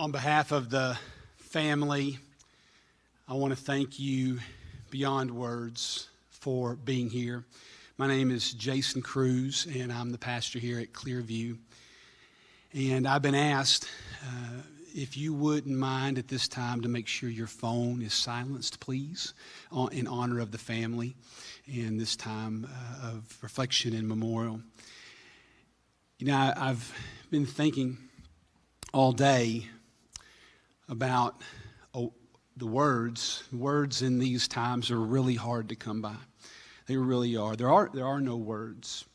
On behalf of the family, I want to thank you beyond words for being here. My name is Jason Cruz, and I'm the pastor here at Clearview. And I've been asked if you wouldn't mind at this time to make sure your phone is silenced, please, in honor of the family and this time of reflection and memorial. You know, I've been thinking all day about the words. Words in these times are really hard to come by. They really are. There are no words.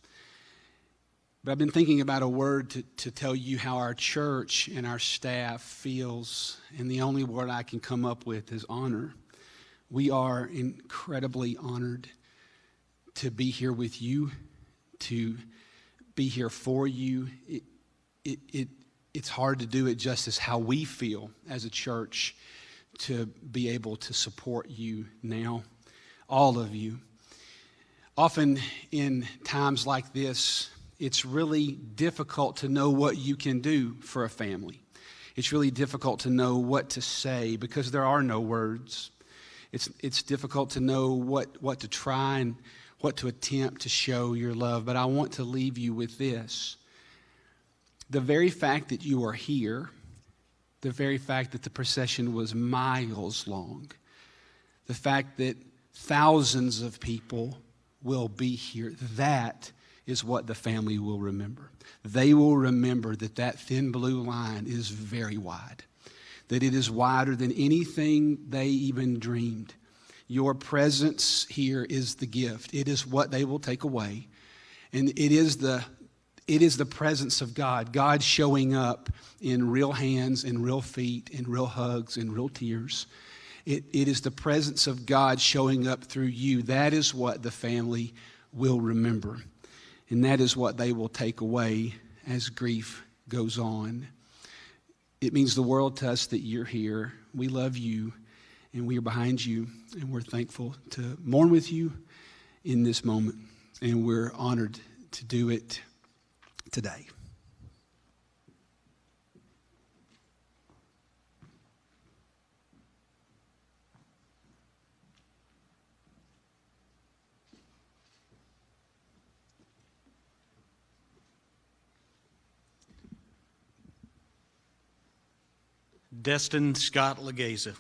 But I've been thinking about a word to tell you how our church and our staff feels, and the only word I can come up with is honor. We are incredibly honored to be here with you, to be here for you. It's hard to do it justice how we feel as a church to be able to support you now, all of you. Often in times like this, it's really difficult to know what you can do for a family. It's really difficult to know what to say because there are no words. It's difficult to know what to try and what to attempt to show your love. But I want to leave you with this. The very fact that you are here, the very fact that the procession was miles long, the fact that thousands of people will be here, that is what the family will remember. They will remember that thin blue line is very wide, that it is wider than anything they even dreamed. Your presence here is the gift. It is what they will take away, and it is the presence of God, God showing up in real hands, in real feet, in real hugs, in real tears. It is the presence of God showing up through you. That is what the family will remember. And that is what they will take away as grief goes on. It means the world to us that you're here. We love you, and we are behind you, and we're thankful to mourn with you in this moment. And we're honored to do it today. Destin Scott Legeza,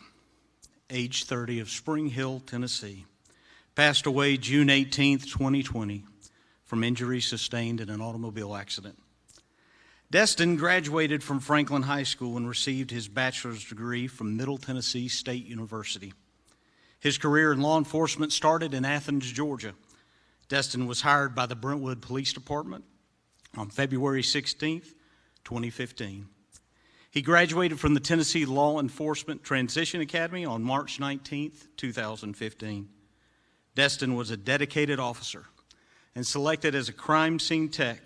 age 30, of Spring Hill, Tennessee, passed away June 18th, 2020, from injuries sustained in an automobile accident. Destin graduated from Franklin High School and received his bachelor's degree from Middle Tennessee State University. His career in law enforcement started in Athens, Georgia. Destin was hired by the Brentwood Police Department on February 16th, 2015. He graduated from the Tennessee Law Enforcement Transition Academy on March 19th, 2015. Destin was a dedicated officer and selected as a crime scene tech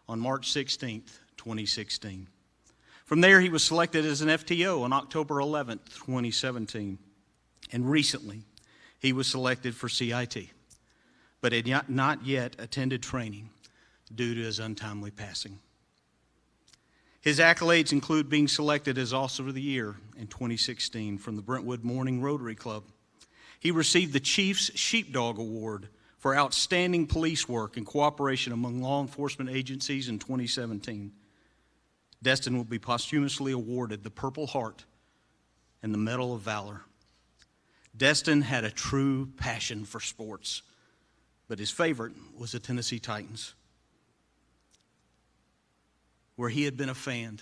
on March 16th, 2016. From there, he was selected as an FTO on October 11th, 2017. And recently, he was selected for CIT, but had not yet attended training due to his untimely passing. His accolades include being selected as Officer of the Year in 2016 from the Brentwood Morning Rotary Club. He received the Chief's Sheepdog Award for outstanding police work and cooperation among law enforcement agencies in 2017. Destin will be posthumously awarded the Purple Heart and the Medal of Valor. Destin had a true passion for sports, but his favorite was the Tennessee Titans, where he had been a fan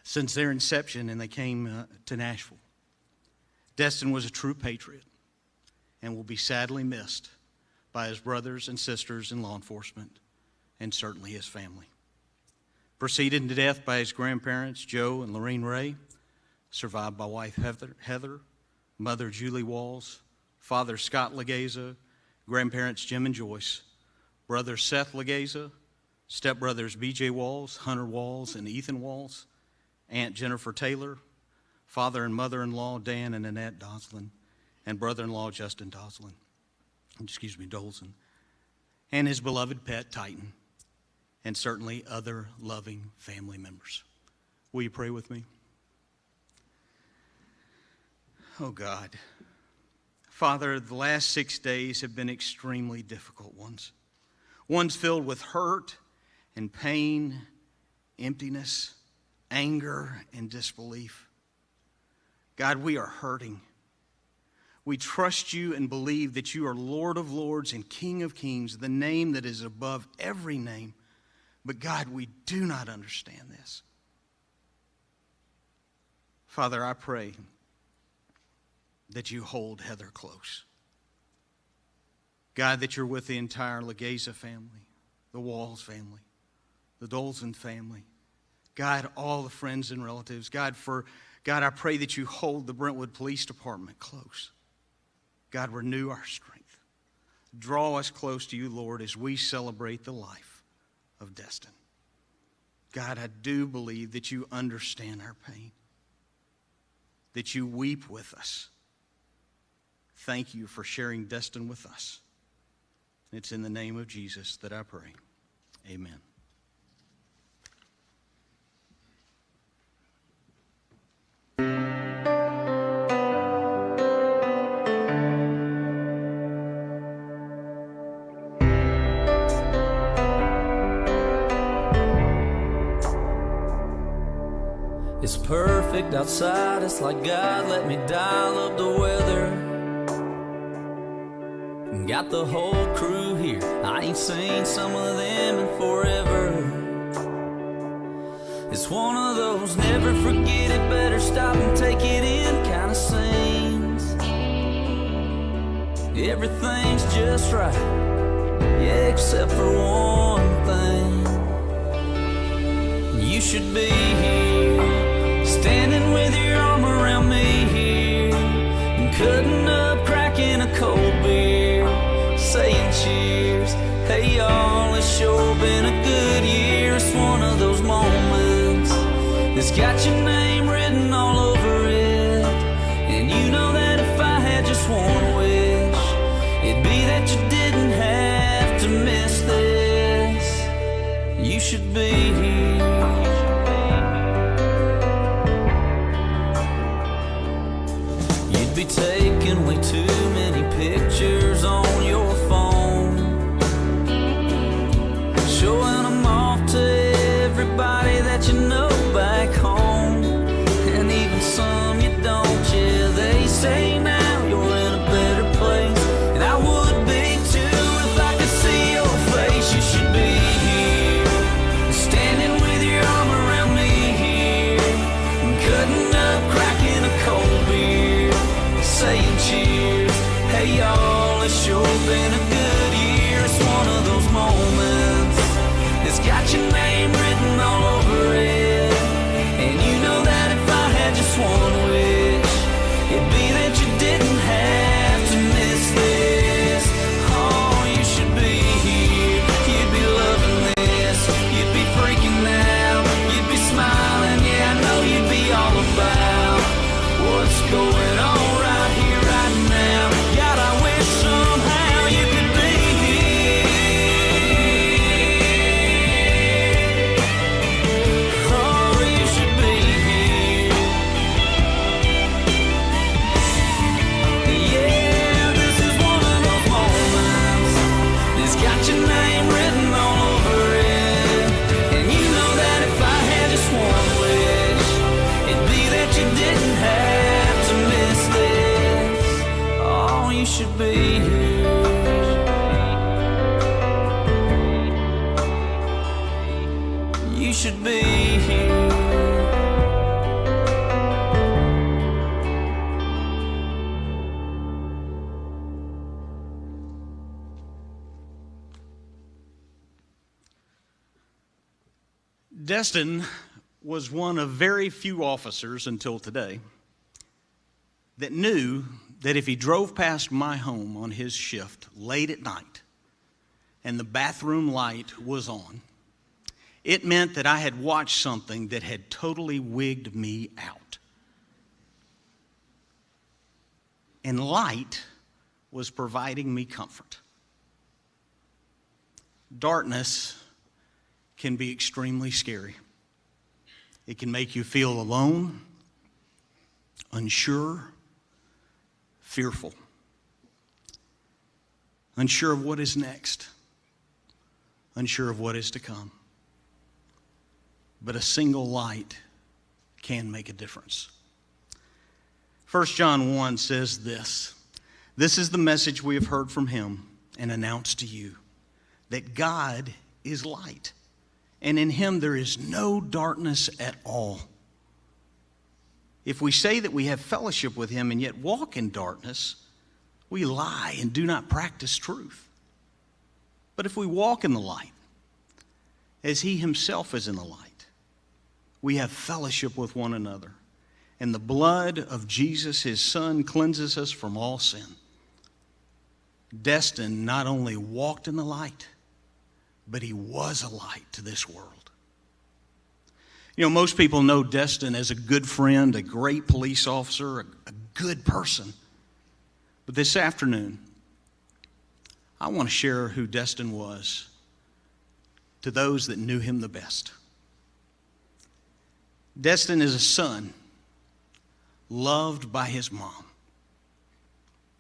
since their inception and they came to Nashville. Destin was a true patriot and will be sadly missed by his brothers and sisters in law enforcement and certainly his family. Preceded to death by his grandparents, Joe and Lorraine Ray, survived by wife Heather, mother Julie Walls, father Scott Legeza, grandparents Jim and Joyce, brother Seth Legeza, stepbrothers B.J. Walls, Hunter Walls, and Ethan Walls, Aunt Jennifer Taylor, father and mother-in-law Dan and Annette Doslin, and brother-in-law Justin Dolson, and his beloved pet Titan, and certainly other loving family members. Will you pray with me? Oh God. Father, the last 6 days have been extremely difficult ones. Ones filled with hurt and pain, emptiness, anger, and disbelief. God, we are hurting. We trust you and believe that you are Lord of lords and King of kings, the name that is above every name. But God, we do not understand this. Father, I pray that you hold Heather close. God, that you're with the entire Legeza family, the Walls family, the Dolson family. God, all the friends and relatives. God, I pray that you hold the Brentwood Police Department close. God, renew our strength. Draw us close to you, Lord, as we celebrate the life of Destin. God, I do believe that you understand our pain, that you weep with us. Thank you for sharing Destin with us. It's in the name of Jesus that I pray. Amen. It's perfect outside, it's like God let me dial up the weather. Got the whole crew here, I ain't seen some of them in forever. It's one of those never forget it, better stop and take it in kind of scenes. Everything's just right, yeah, except for one thing. You should be here, standing with your arm around me here, and cutting up, cracking a cold beer, saying cheers. Hey y'all, it's sure been a good year. It's one of those moments that's got your name written all over it. And you know that if I had just one wish, it'd be that you didn't have to miss this. You should be here. You'd be taking way too many pictures on your phone, showing them off to everybody that you know back home, and even some you don't. Yeah, they say now you're in a better place, and I would be too if I could see your face. You should be here, standing with your arm around me here, and cutting up, cracking a cold beer, saying cheers. Hey y'all, it's sure been a good year. It's one of those moments that's got your name written all over it. And you know that if I had just one wish, it'd be that you didn't have to miss this. Oh, you should be here, you'd be loving this, you'd be freaking out, you'd be smiling. Yeah, I know you'd be all about what's going on right here, right now. God, I wish somehow you could be here. Oh, you should be here. Yeah, this is one of those moments that's got your name written all over it. And you know that if I had just one wish, it'd be that you didn't have to miss this. Oh, you should be here. You should be here. Destin was one of very few officers until today that knew that if he drove past my home on his shift late at night and the bathroom light was on, it meant that I had watched something that had totally wigged me out. And light was providing me comfort. Darkness can be extremely scary. It can make you feel alone, unsure, fearful, unsure of what is next, unsure of what is to come. But a single light can make a difference. 1 John 1 says this: "This is the message we have heard from him and announced to you, that God is light, and in him there is no darkness at all. If we say that we have fellowship with him and yet walk in darkness, we lie and do not practice truth. But if we walk in the light, as he himself is in the light, we have fellowship with one another, and the blood of Jesus, his Son, cleanses us from all sin." Destin not only walked in the light, but he was a light to this world. You know, most people know Destin as a good friend, a great police officer, a good person. But this afternoon, I want to share who Destin was to those that knew him the best. Destin is a son loved by his mom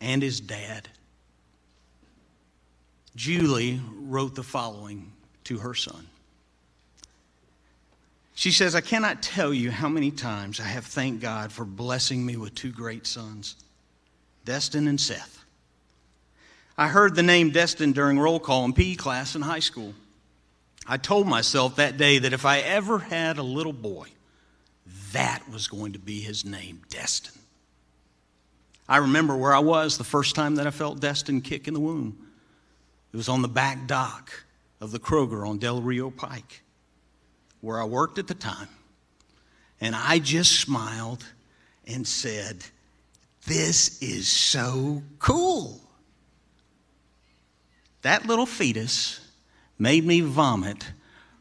and his dad. Julie wrote the following to her son. She says, "I cannot tell you how many times I have thanked God for blessing me with two great sons, Destin and Seth. I heard the name Destin during roll call in PE class in high school. I told myself that day that if I ever had a little boy, that was going to be his name, Destin. I remember where I was the first time that I felt Destin kick in the womb. It was on the back dock of the Kroger on Del Rio Pike, where I worked at the time. And I just smiled and said, 'This is so cool.' That little fetus made me vomit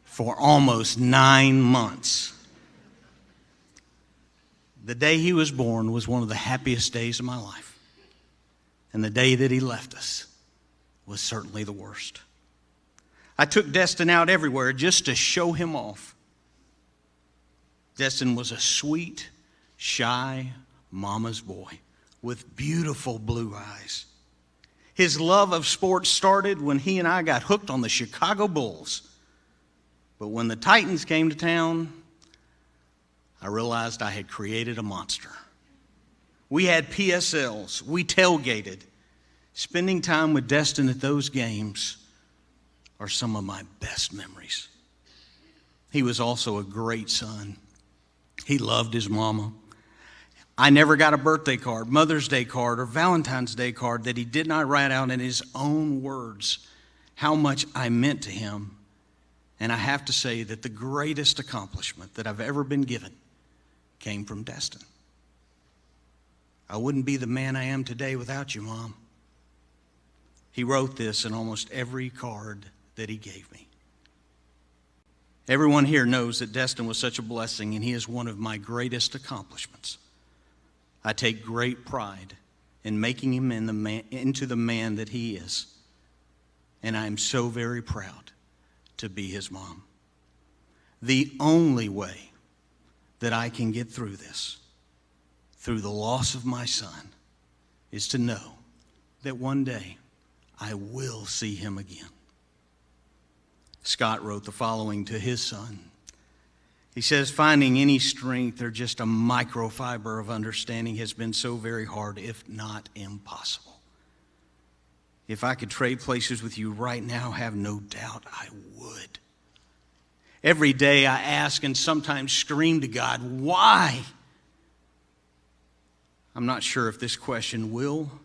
for almost 9 months. The day he was born was one of the happiest days of my life. And the day that he left us was certainly the worst. I took Destin out everywhere just to show him off. Destin was a sweet, shy mama's boy with beautiful blue eyes. His love of sports started when he and I got hooked on the Chicago Bulls. But when the Titans came to town, I realized I had created a monster. We had PSLs. We tailgated. Spending time with Destin at those games are some of my best memories. He was also a great son. He loved his mama. I never got a birthday card, Mother's Day card, or Valentine's Day card that he did not write out in his own words how much I meant to him. And I have to say that the greatest accomplishment that I've ever been given came from Destin. I wouldn't be the man I am today without you, Mom. He wrote this in almost every card that he gave me. Everyone here knows that Destin was such a blessing, and he is one of my greatest accomplishments. I take great pride in making him into the man that he is, and I am so very proud to be his mom. The only way that I can get through this, through the loss of my son, is to know that one day I will see him again. Scott wrote the following to his son. He says, "Finding any strength or just a microfiber of understanding has been so very hard, if not impossible. If I could trade places with you right now, have no doubt I would. Every day I ask and sometimes scream to God, why? I'm not sure if this question will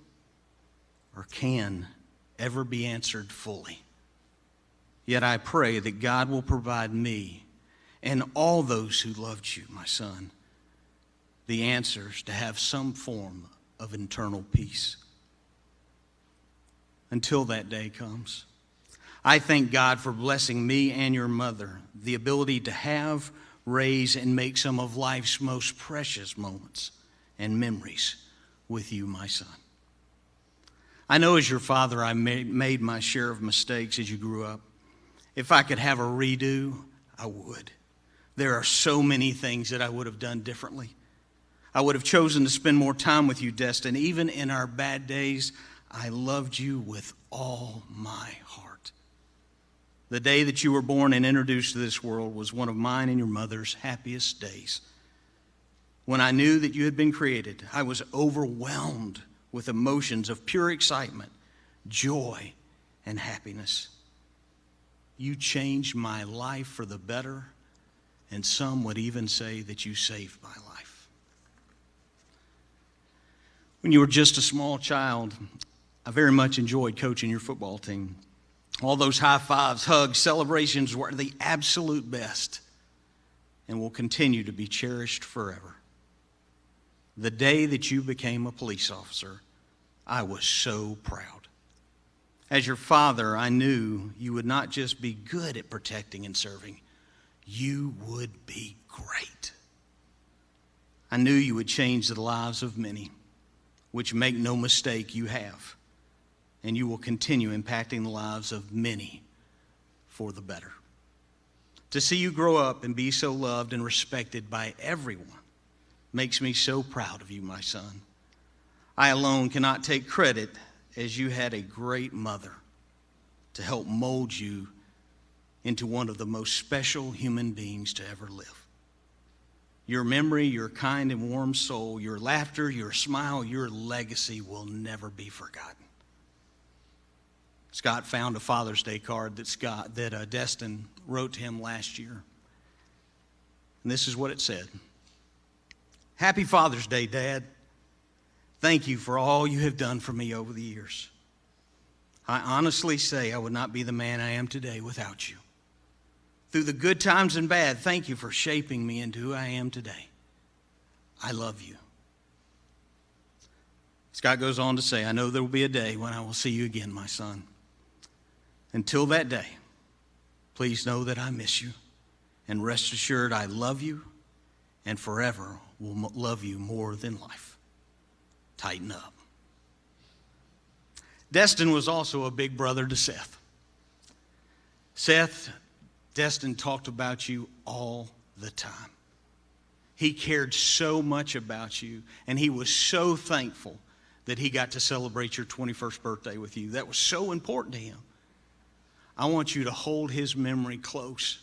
or can ever be answered fully. Yet I pray that God will provide me and all those who loved you, my son, the answers to have some form of internal peace. Until that day comes, I thank God for blessing me and your mother, the ability to have, raise, and make some of life's most precious moments and memories with you, my son. I know as your father, I made my share of mistakes as you grew up. If I could have a redo, I would. There are so many things that I would have done differently. I would have chosen to spend more time with you, Destin. Even in our bad days, I loved you with all my heart. The day that you were born and introduced to this world was one of mine and your mother's happiest days. When I knew that you had been created, I was overwhelmed with emotions of pure excitement, joy, and happiness. You changed my life for the better, and some would even say that you saved my life. When you were just a small child, I very much enjoyed coaching your football team. All those high fives, hugs, celebrations were the absolute best and will continue to be cherished forever. The day that you became a police officer, I was so proud. As your father, I knew you would not just be good at protecting and serving, you would be great. I knew you would change the lives of many, which, make no mistake, you have. And you will continue impacting the lives of many for the better. To see you grow up and be so loved and respected by everyone makes me so proud of you, my son. I alone cannot take credit, as you had a great mother to help mold you into one of the most special human beings to ever live. Your memory, your kind and warm soul, your laughter, your smile, your legacy will never be forgotten. Scott found a Father's Day card that Destin wrote to him last year. And this is what it said. Happy Father's Day, Dad. Thank you for all you have done for me over the years. I honestly say I would not be the man I am today without you. Through the good times and bad, thank you for shaping me into who I am today. I love you. Scott goes on to say, I know there will be a day when I will see you again, my son. Until that day, please know that I miss you, and rest assured I love you and forever will love you more than life. Tighten up. Destin was also a big brother to Seth. Seth, Destin talked about you all the time. He cared so much about you, and he was so thankful that he got to celebrate your 21st birthday with you. That was so important to him. I want you to hold his memory close.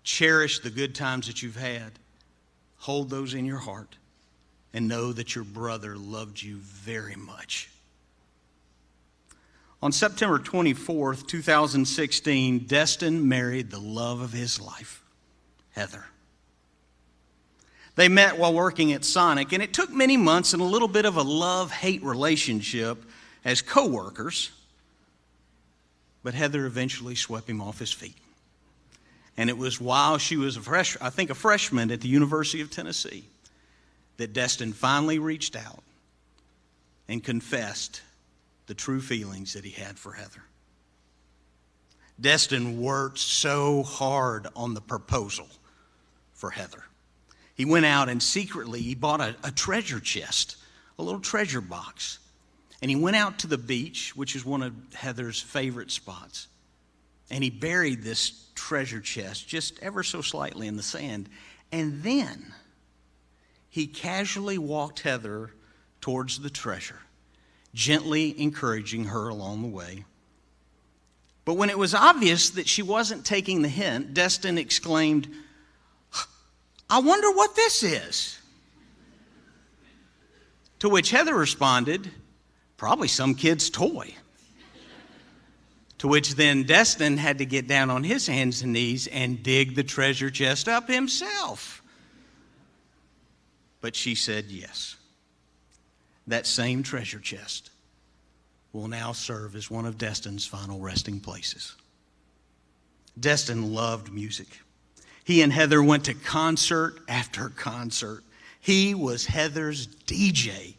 Cherish the good times that you've had. Hold those in your heart and know that your brother loved you very much. On September 24th, 2016, Destin married the love of his life, Heather. They met while working at Sonic, and it took many months and a little bit of a love-hate relationship as co-workers, but Heather eventually swept him off his feet. And it was while she was a freshman at the University of Tennessee, that Destin finally reached out and confessed the true feelings that he had for Heather. Destin worked so hard on the proposal for Heather. He went out and secretly he bought a treasure chest, a little treasure box. And he went out to the beach, which is one of Heather's favorite spots. And he buried this treasure chest just ever so slightly in the sand. And then he casually walked Heather towards the treasure, gently encouraging her along the way. But when it was obvious that she wasn't taking the hint, Destin exclaimed, I wonder what this is. To which Heather responded, probably some kid's toy. To which then Destin had to get down on his hands and knees and dig the treasure chest up himself. But she said yes. That same treasure chest will now serve as one of Destin's final resting places. Destin loved music. He and Heather went to concert after concert. He was Heather's DJ.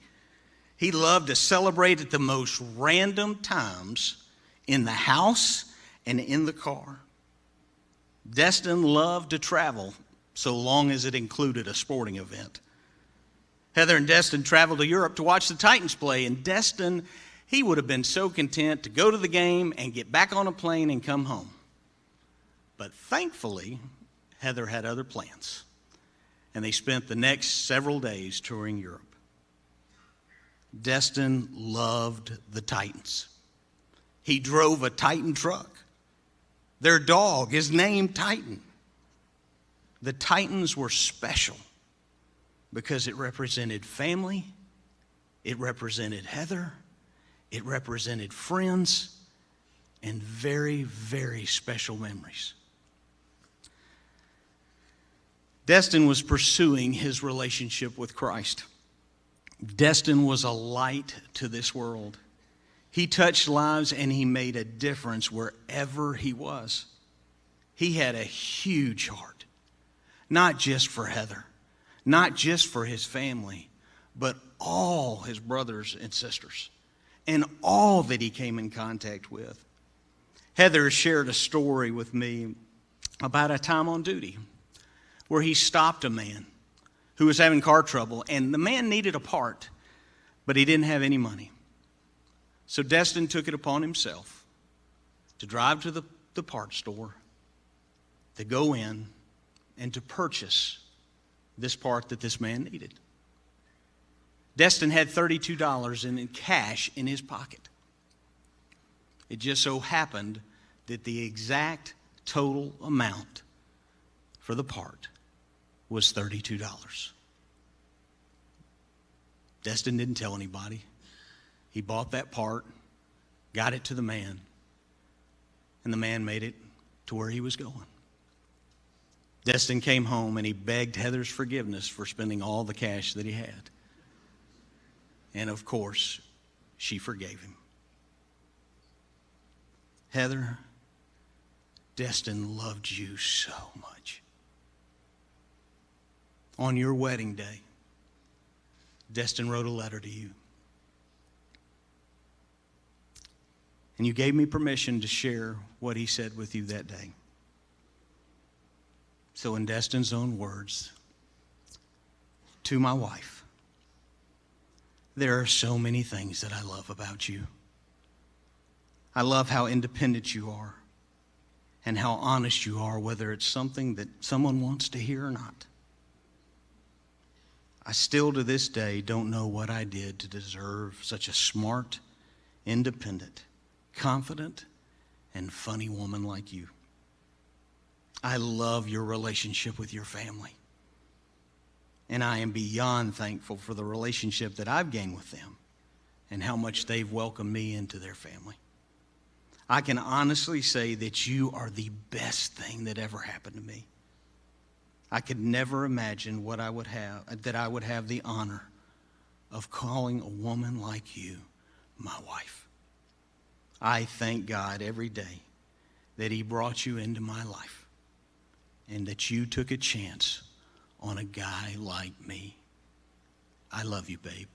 He loved to celebrate at the most random times in the house and in the car. Destin loved to travel so long as it included a sporting event. Heather and Destin traveled to Europe to watch the Titans play, and Destin, he would have been so content to go to the game and get back on a plane and come home. But thankfully, Heather had other plans. and they spent the next several days touring Europe. Destin loved the Titans. He drove a Titan truck. Their dog is named Titan. The Titans were special because it represented family, it represented Heather, it represented friends, and very, very special memories. Destin was pursuing his relationship with Christ. Destin was a light to this world. He touched lives and he made a difference wherever he was. He had a huge heart, not just for Heather, not just for his family, but all his brothers and sisters and all that he came in contact with. Heather shared a story with me about a time on duty where he stopped a man who was having car trouble, and the man needed a part, but he didn't have any money. So Destin took it upon himself to drive to the parts store, to go in, and to purchase this part that this man needed. Destin had $32 in cash in his pocket. It just so happened that the exact total amount for the part was $32. Destin didn't tell anybody. He bought that part, got it to the man, and the man made it to where he was going. Destin came home and he begged Heather's forgiveness for spending all the cash that he had. And of course, she forgave him. Heather, Destin loved you so much. On your wedding day, Destin wrote a letter to you. And you gave me permission to share what he said with you that day. So in Destin's own words, to my wife, there are so many things that I love about you. I love how independent you are and how honest you are, whether it's something that someone wants to hear or not. I still to this day don't know what I did to deserve such a smart, independent, confident, and funny woman like you. I love your relationship with your family. And I am beyond thankful for the relationship that I've gained with them and how much they've welcomed me into their family. I can honestly say that you are the best thing that ever happened to me. I could never imagine that I would have the honor of calling a woman like you my wife. I thank God every day that he brought you into my life and that you took a chance on a guy like me. I love you, babe.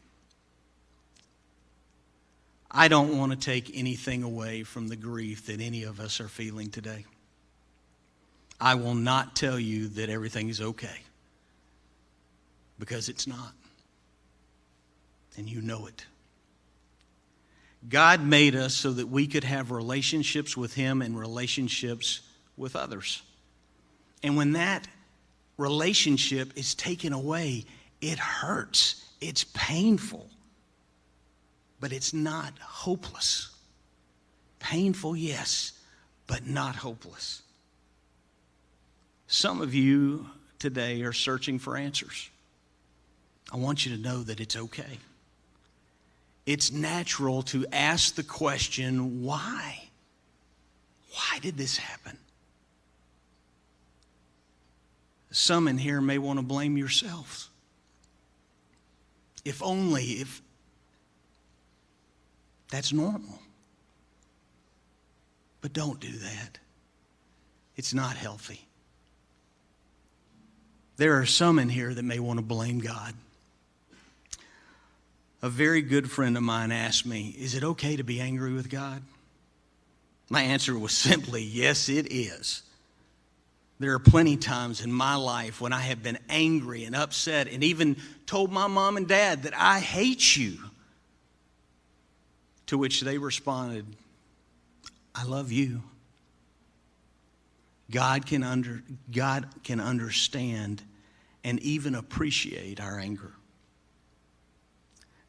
I don't want to take anything away from the grief that any of us are feeling today. I will not tell you that everything is okay, because it's not. And you know it. God made us so that we could have relationships with him and relationships with others. And when that relationship is taken away, it hurts. It's painful. But it's not hopeless. Painful, yes, but not hopeless. Some of you today are searching for answers. I want you to know that it's okay. It's natural to ask the question, why? Why did this happen? Some in here may want to blame yourselves. If that's normal. But don't do that. It's not healthy. There are some in here that may want to blame God. A very good friend of mine asked me, is it okay to be angry with God? My answer was simply, yes, it is. There are plenty of times in my life when I have been angry and upset and even told my mom and dad that I hate you. To which they responded, I love you. God can understand and even appreciate our anger.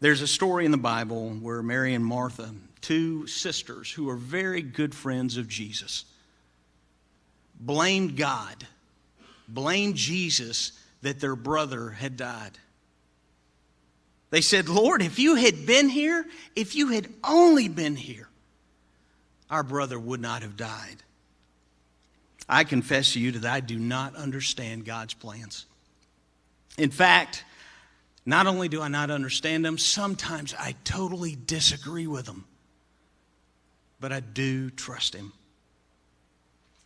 There's a story in the Bible where Mary and Martha, two sisters who are very good friends of Jesus, blamed God, blamed Jesus that their brother had died. They said, Lord, if you had been here, if you had only been here, our brother would not have died. I confess to you that I do not understand God's plans. In fact, not only do I not understand them, sometimes I totally disagree with them. But I do trust him.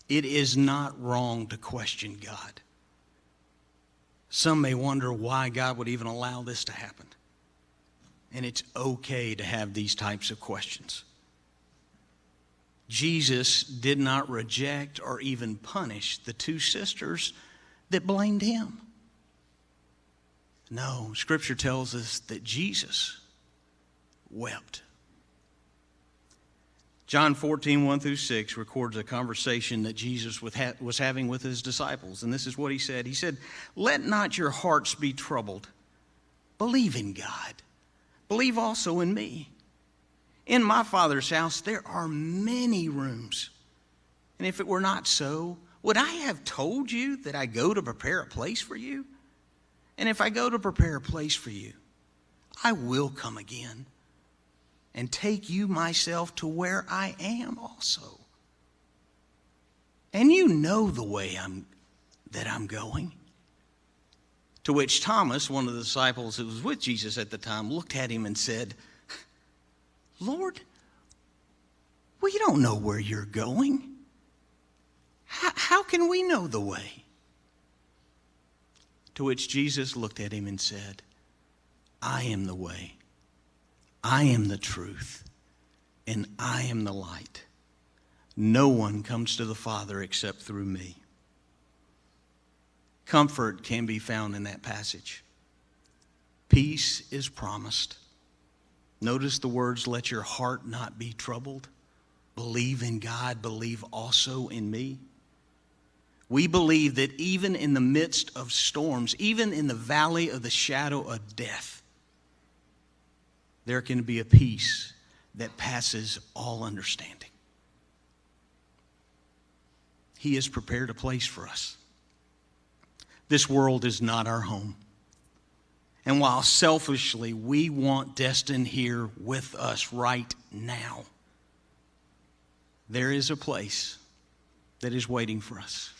It is not wrong to question God. Some may wonder why God would even allow this to happen. And it's okay to have these types of questions. Jesus did not reject or even punish the two sisters that blamed him. No, Scripture tells us that Jesus wept. John 14, 1-6 records a conversation that Jesus was having with his disciples. And this is what he said. He said, "Let not your hearts be troubled. Believe in God. Believe also in me. In my Father's house there are many rooms. And if it were not so, would I have told you that I go to prepare a place for you? And if I go to prepare a place for you, I will come again and take you myself to where I am also. And you know the way that I'm going." To which Thomas, one of the disciples who was with Jesus at the time, looked at him and said, "Lord, we don't know where you're going. How can we know the way?" To which Jesus looked at him and said, "I am the way, I am the truth, and I am the light. No one comes to the Father except through me." Comfort can be found in that passage. Peace is promised. Notice the words, "Let your heart not be troubled. Believe in God, believe also in me." We believe that even in the midst of storms, even in the valley of the shadow of death, there can be a peace that passes all understanding. He has prepared a place for us. This world is not our home. And while selfishly we want Destin here with us right now, there is a place that is waiting for us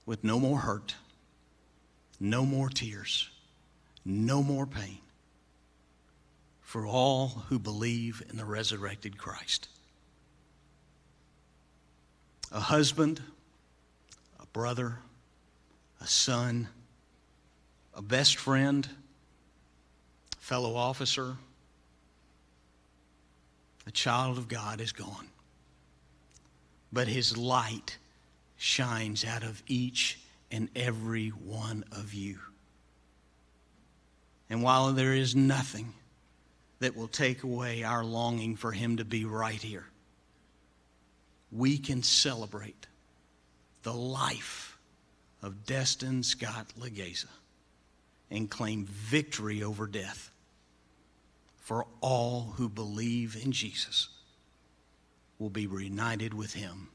with no more hurt, no more tears, no more pain, for all who believe in the resurrected Christ. A husband, a brother, a son, a best friend, fellow officer, a child of God is gone. But his light shines out of each and every one of you. And while there is nothing that will take away our longing for him to be right here, we can celebrate the life of Destin Scott Legeza and claim victory over death for all who believe in Jesus will be reunited with him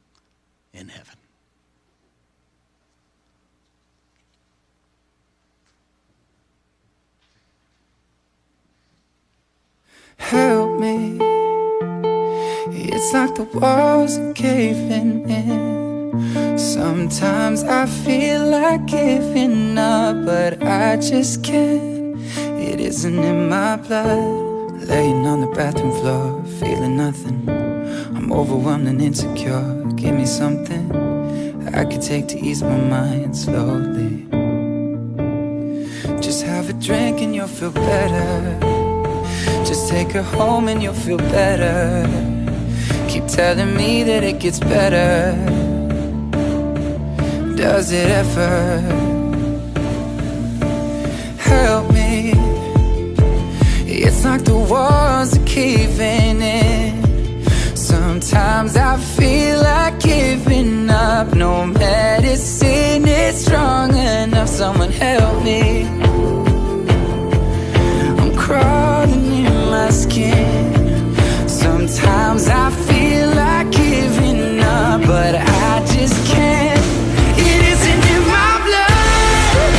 in heaven. Help me. It's like the walls are caving in. Sometimes I feel like giving up, but I just can't. It isn't in my blood. Laying on the bathroom floor, feeling nothing. I'm overwhelmed and insecure. Give me something I could take to ease my mind slowly. Just have a drink and you'll feel better. Just take her home and you'll feel better. Keep telling me that it gets better. Does it ever? Help me. It's like the walls are caving in. Sometimes I feel like giving up. No medicine is strong enough. someone help me. I'm crawling in my skin. Sometimes I feel like giving up, but I just can't. It isn't in my blood.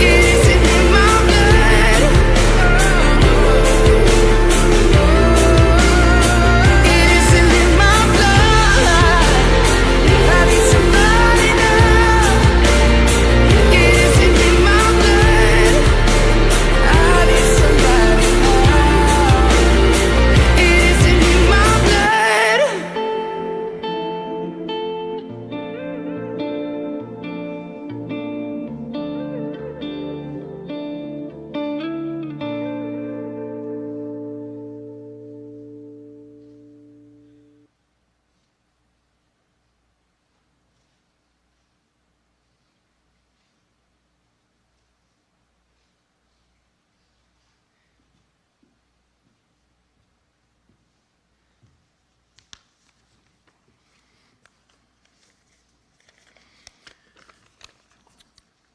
It isn't in my blood. It isn't in my blood. I need somebody now. It isn't in my blood. I need somebody now. It isn't in my blood.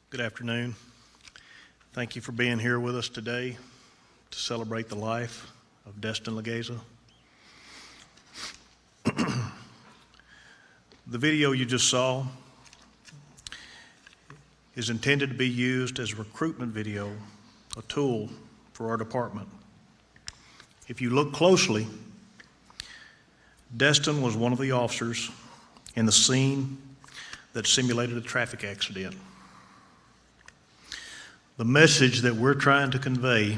Good afternoon. Thank you for being here with us today to celebrate the life of Destin Legeza. The video you just saw is intended to be used as a recruitment video, a tool for our department. If you look closely, Destin was one of the officers in the scene that simulated a traffic accident. The message that we're trying to convey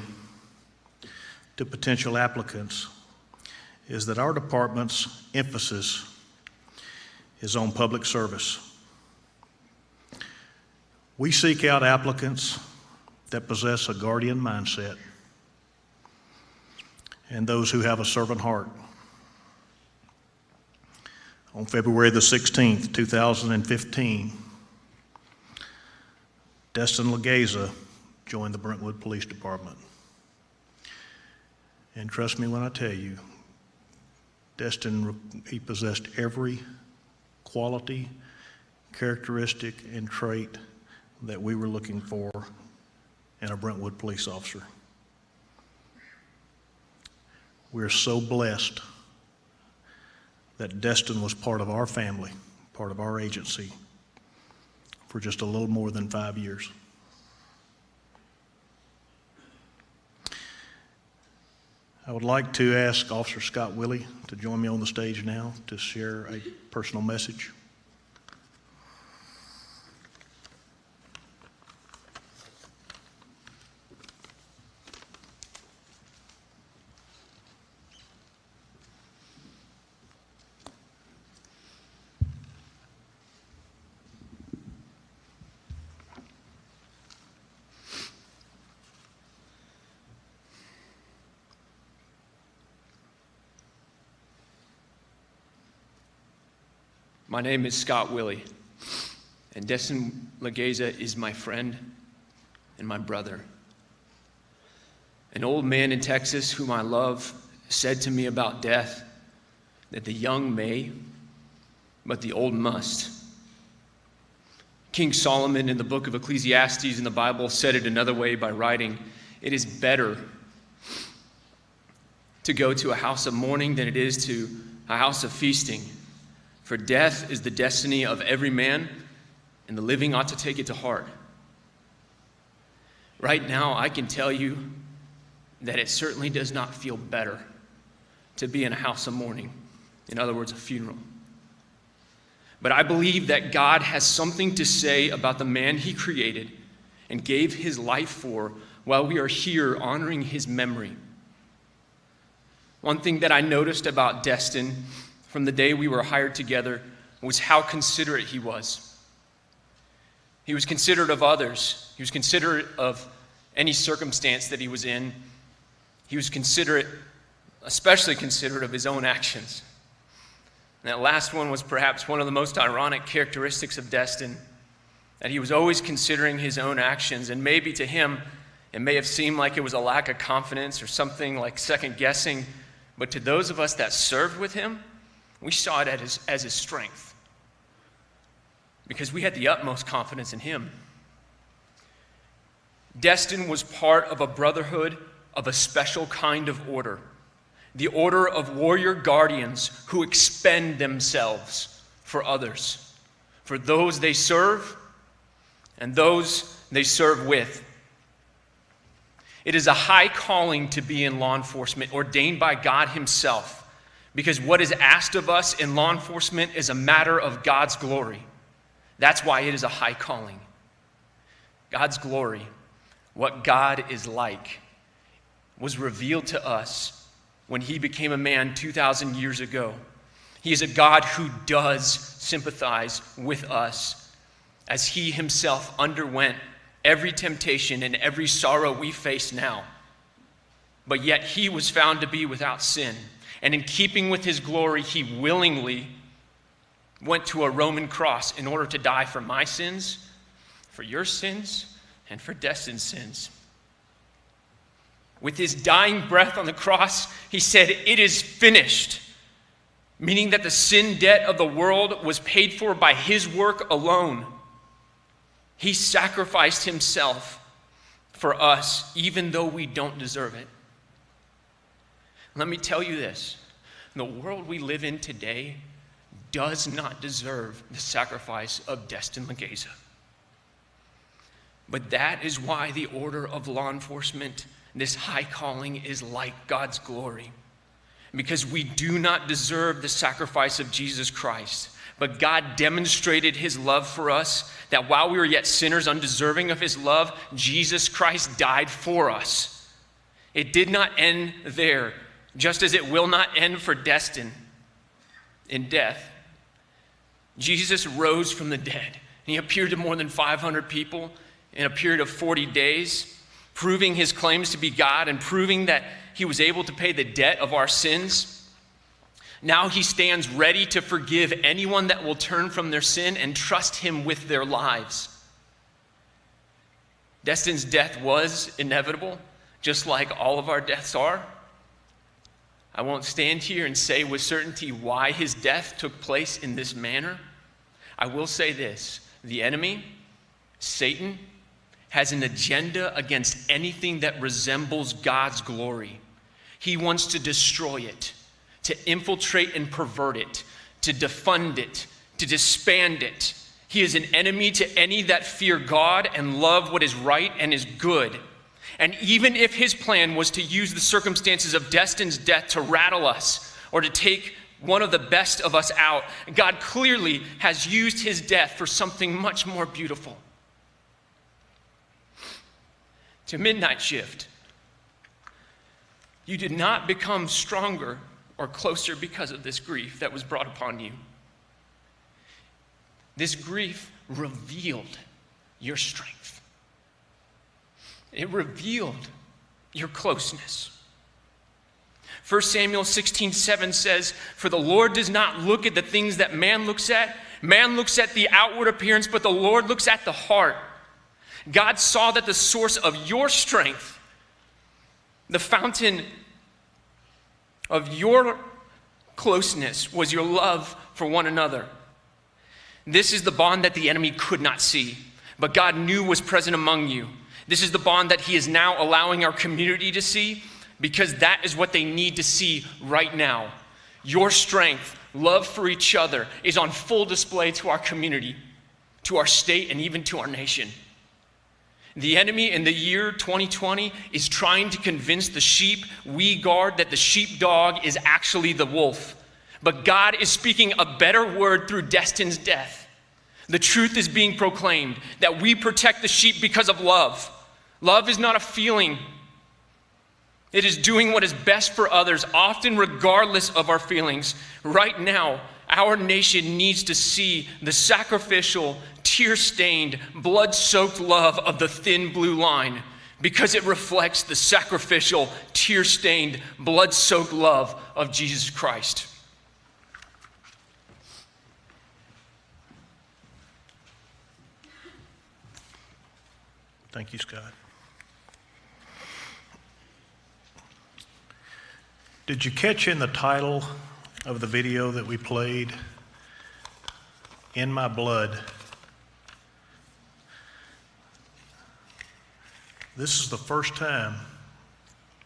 to potential applicants is that our department's emphasis is on public service. We seek out applicants that possess a guardian mindset and those who have a servant heart. On February the 16th, 2015, Destin Legeza joined the Brentwood Police Department. And trust me when I tell you, Destin, he possessed every quality, characteristic, and trait that we were looking for in a Brentwood police officer. We're so blessed that Destin was part of our family, part of our agency, for just a little more than 5 years. I would like to ask Officer Scott Willie to join me on the stage now to share a personal message. My name is Scott Willie, and Destin Legeza is my friend and my brother. An old man in Texas whom I love said to me about death that the young may, but the old must. King Solomon in the book of Ecclesiastes in the Bible said it another way by writing, "It is better to go to a house of mourning than it is to a house of feasting. For death is the destiny of every man, and the living ought to take it to heart." Right now, I can tell you that it certainly does not feel better to be in a house of mourning. In other words, a funeral. But I believe that God has something to say about the man he created and gave his life for while we are here honoring his memory. One thing that I noticed about Destin from the day we were hired together was how considerate he was. He was considerate of others. He was considerate of any circumstance that he was in. He was considerate, especially considerate of his own actions. And that last one was perhaps one of the most ironic characteristics of Destin, that he was always considering his own actions, and maybe to him it may have seemed like it was a lack of confidence or something like second guessing, but to those of us that served with him, we saw it as his strength. because we had the utmost confidence in him. Destin was part of a brotherhood of a special kind of order, the order of warrior guardians who expend themselves for others, for those they serve and those they serve with. It is a high calling to be in law enforcement, ordained by God himself, because what is asked of us in law enforcement is a matter of God's glory. That's why it is a high calling. God's glory, what God is like, was revealed to us when he became a man 2,000 years ago. He is a God who does sympathize with us as he himself underwent every temptation and every sorrow we face now. But yet he was found to be without sin. And in keeping with his glory, he willingly went to a Roman cross in order to die for my sins, for your sins, and for Destin's sins. With his dying breath on the cross, he said, "It is finished," meaning that the sin debt of the world was paid for by his work alone. He sacrificed himself for us, even though we don't deserve it. Let me tell you this. The world we live in today does not deserve the sacrifice of Destin Legeza. But that is why the order of law enforcement, this high calling, is like God's glory. Because we do not deserve the sacrifice of Jesus Christ. But God demonstrated his love for us, that while we were yet sinners, undeserving of his love, Jesus Christ died for us. It did not end there, just as it will not end for Destin in death. Jesus rose from the dead, and he appeared to more than 500 people in a period of 40 days, proving his claims to be God and proving that he was able to pay the debt of our sins. Now he stands ready to forgive anyone that will turn from their sin and trust him with their lives. Destin's death was inevitable, just like all of our deaths are. I won't stand here and say with certainty why his death took place in this manner. I will say this: the enemy, Satan, has an agenda against anything that resembles God's glory. He wants to destroy it, to infiltrate and pervert it, to defund it, to disband it. He is an enemy to any that fear God and love what is right and is good. And even if his plan was to use the circumstances of Destin's death to rattle us or to take one of the best of us out, God clearly has used his death for something much more beautiful. To midnight shift, you did not become stronger or closer because of this grief that was brought upon you. This grief revealed your strength. It revealed your closeness. 1 Samuel 16:7 says, "For the Lord does not look at the things that man looks at. Man looks at the outward appearance, but the Lord looks at the heart." God saw that the source of your strength, the fountain of your closeness, was your love for one another. This is the bond that the enemy could not see, but God knew was present among you. This is the bond that he is now allowing our community to see, because that is what they need to see right now. Your strength, love for each other, is on full display to our community, to our state, and even to our nation. The enemy in the year 2020 is trying to convince the sheep we guard that the sheepdog is actually the wolf. But God is speaking a better word through Destin's death. The truth is being proclaimed that we protect the sheep because of love. Love is not a feeling. It is doing what is best for others, often regardless of our feelings. Right now, our nation needs to see the sacrificial, tear-stained, blood-soaked love of the thin blue line, because it reflects the sacrificial, tear-stained, blood-soaked love of Jesus Christ. Thank you, Scott. Did you catch in the title of the video that we played, "In My Blood This is the first time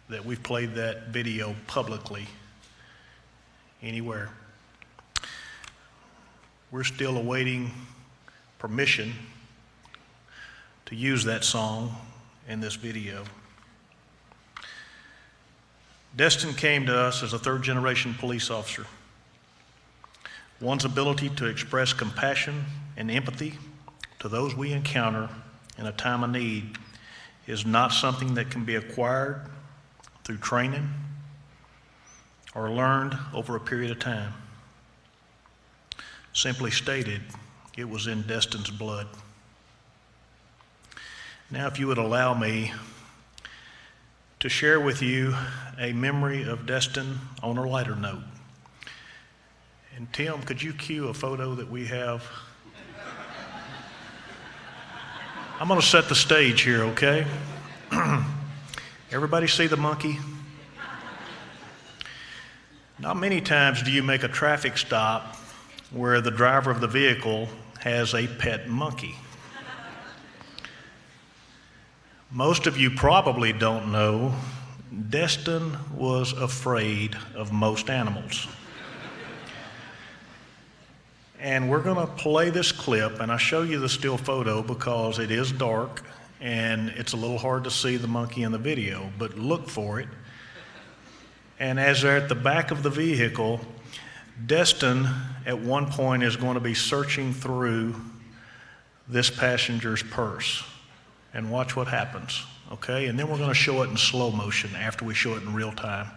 that we've played that video publicly anywhere. We're still awaiting permission to use that song in this video. Destin came to us as a third-generation police officer. One's ability to express compassion and empathy to those we encounter in a time of need is not something that can be acquired through training or learned over a period of time. Simply stated, it was in Destin's blood. Now, if you would allow me to share with you a memory of Destin on a lighter note. And Tim, could you cue a photo that we have? I'm going to set the stage here, okay? Everybody see the monkey? Not many times do you make a traffic stop where the driver of the vehicle has a pet monkey. Most of you probably don't know, Destin was afraid of most animals. And we're going to play this clip, and I show you the still photo because it is dark and it's a little hard to see the monkey in the video, but look for it. And as they're at the back of the vehicle, Destin at one point is going to be searching through this passenger's purse. And watch what happens, okay? And then we're going to show it in slow motion after we show it in real time.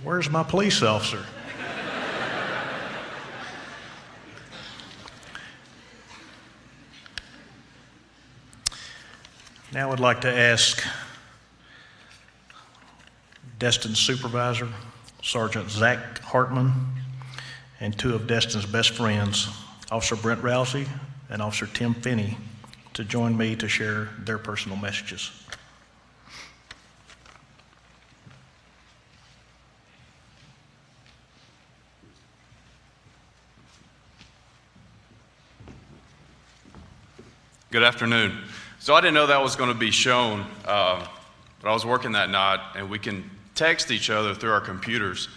Where's my police officer? Now I'd like to ask Destin's supervisor, Sergeant Zach Hartman, and two of Destin's best friends, Officer Brent Rousey and Officer Tim Finney, to join me to share their personal messages. Good afternoon. So I didn't know that was going to be shown, but I was working that night, and we can text each other through our computers.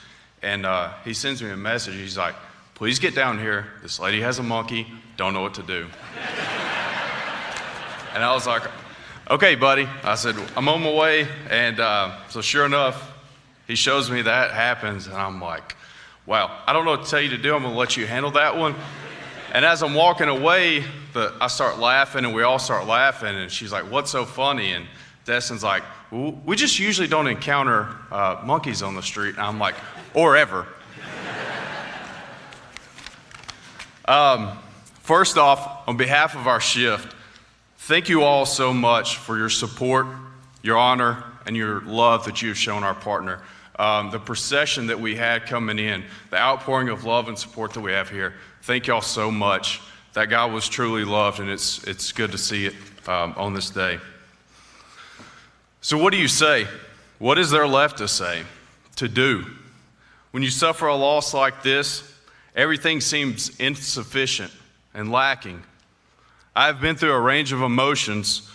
And he sends me a message. He's like, "Please get down here. This lady has a monkey. Don't know what to do." And I was like, "Okay, buddy." I said, "I'm on my way." And so sure enough, he shows me that happens, and I'm like, "Wow, I don't know what to tell you to do. I'm going to let you handle that one." And as I'm walking away, I start laughing, and we all start laughing, and she's like, "What's so funny?" And Destin's like, "Well, we just usually don't encounter monkeys on the street." And I'm like, "Or ever." First off, on behalf of our shift, thank you all so much for your support, your honor, and your love that you have shown our partner. The procession that we had coming in, the outpouring of love and support that we have here, thank y'all so much. That guy was truly loved, and it's good to see it on this day. So what do you say? What is there left to say, to do? When you suffer a loss like this, everything seems insufficient and lacking. I've been through a range of emotions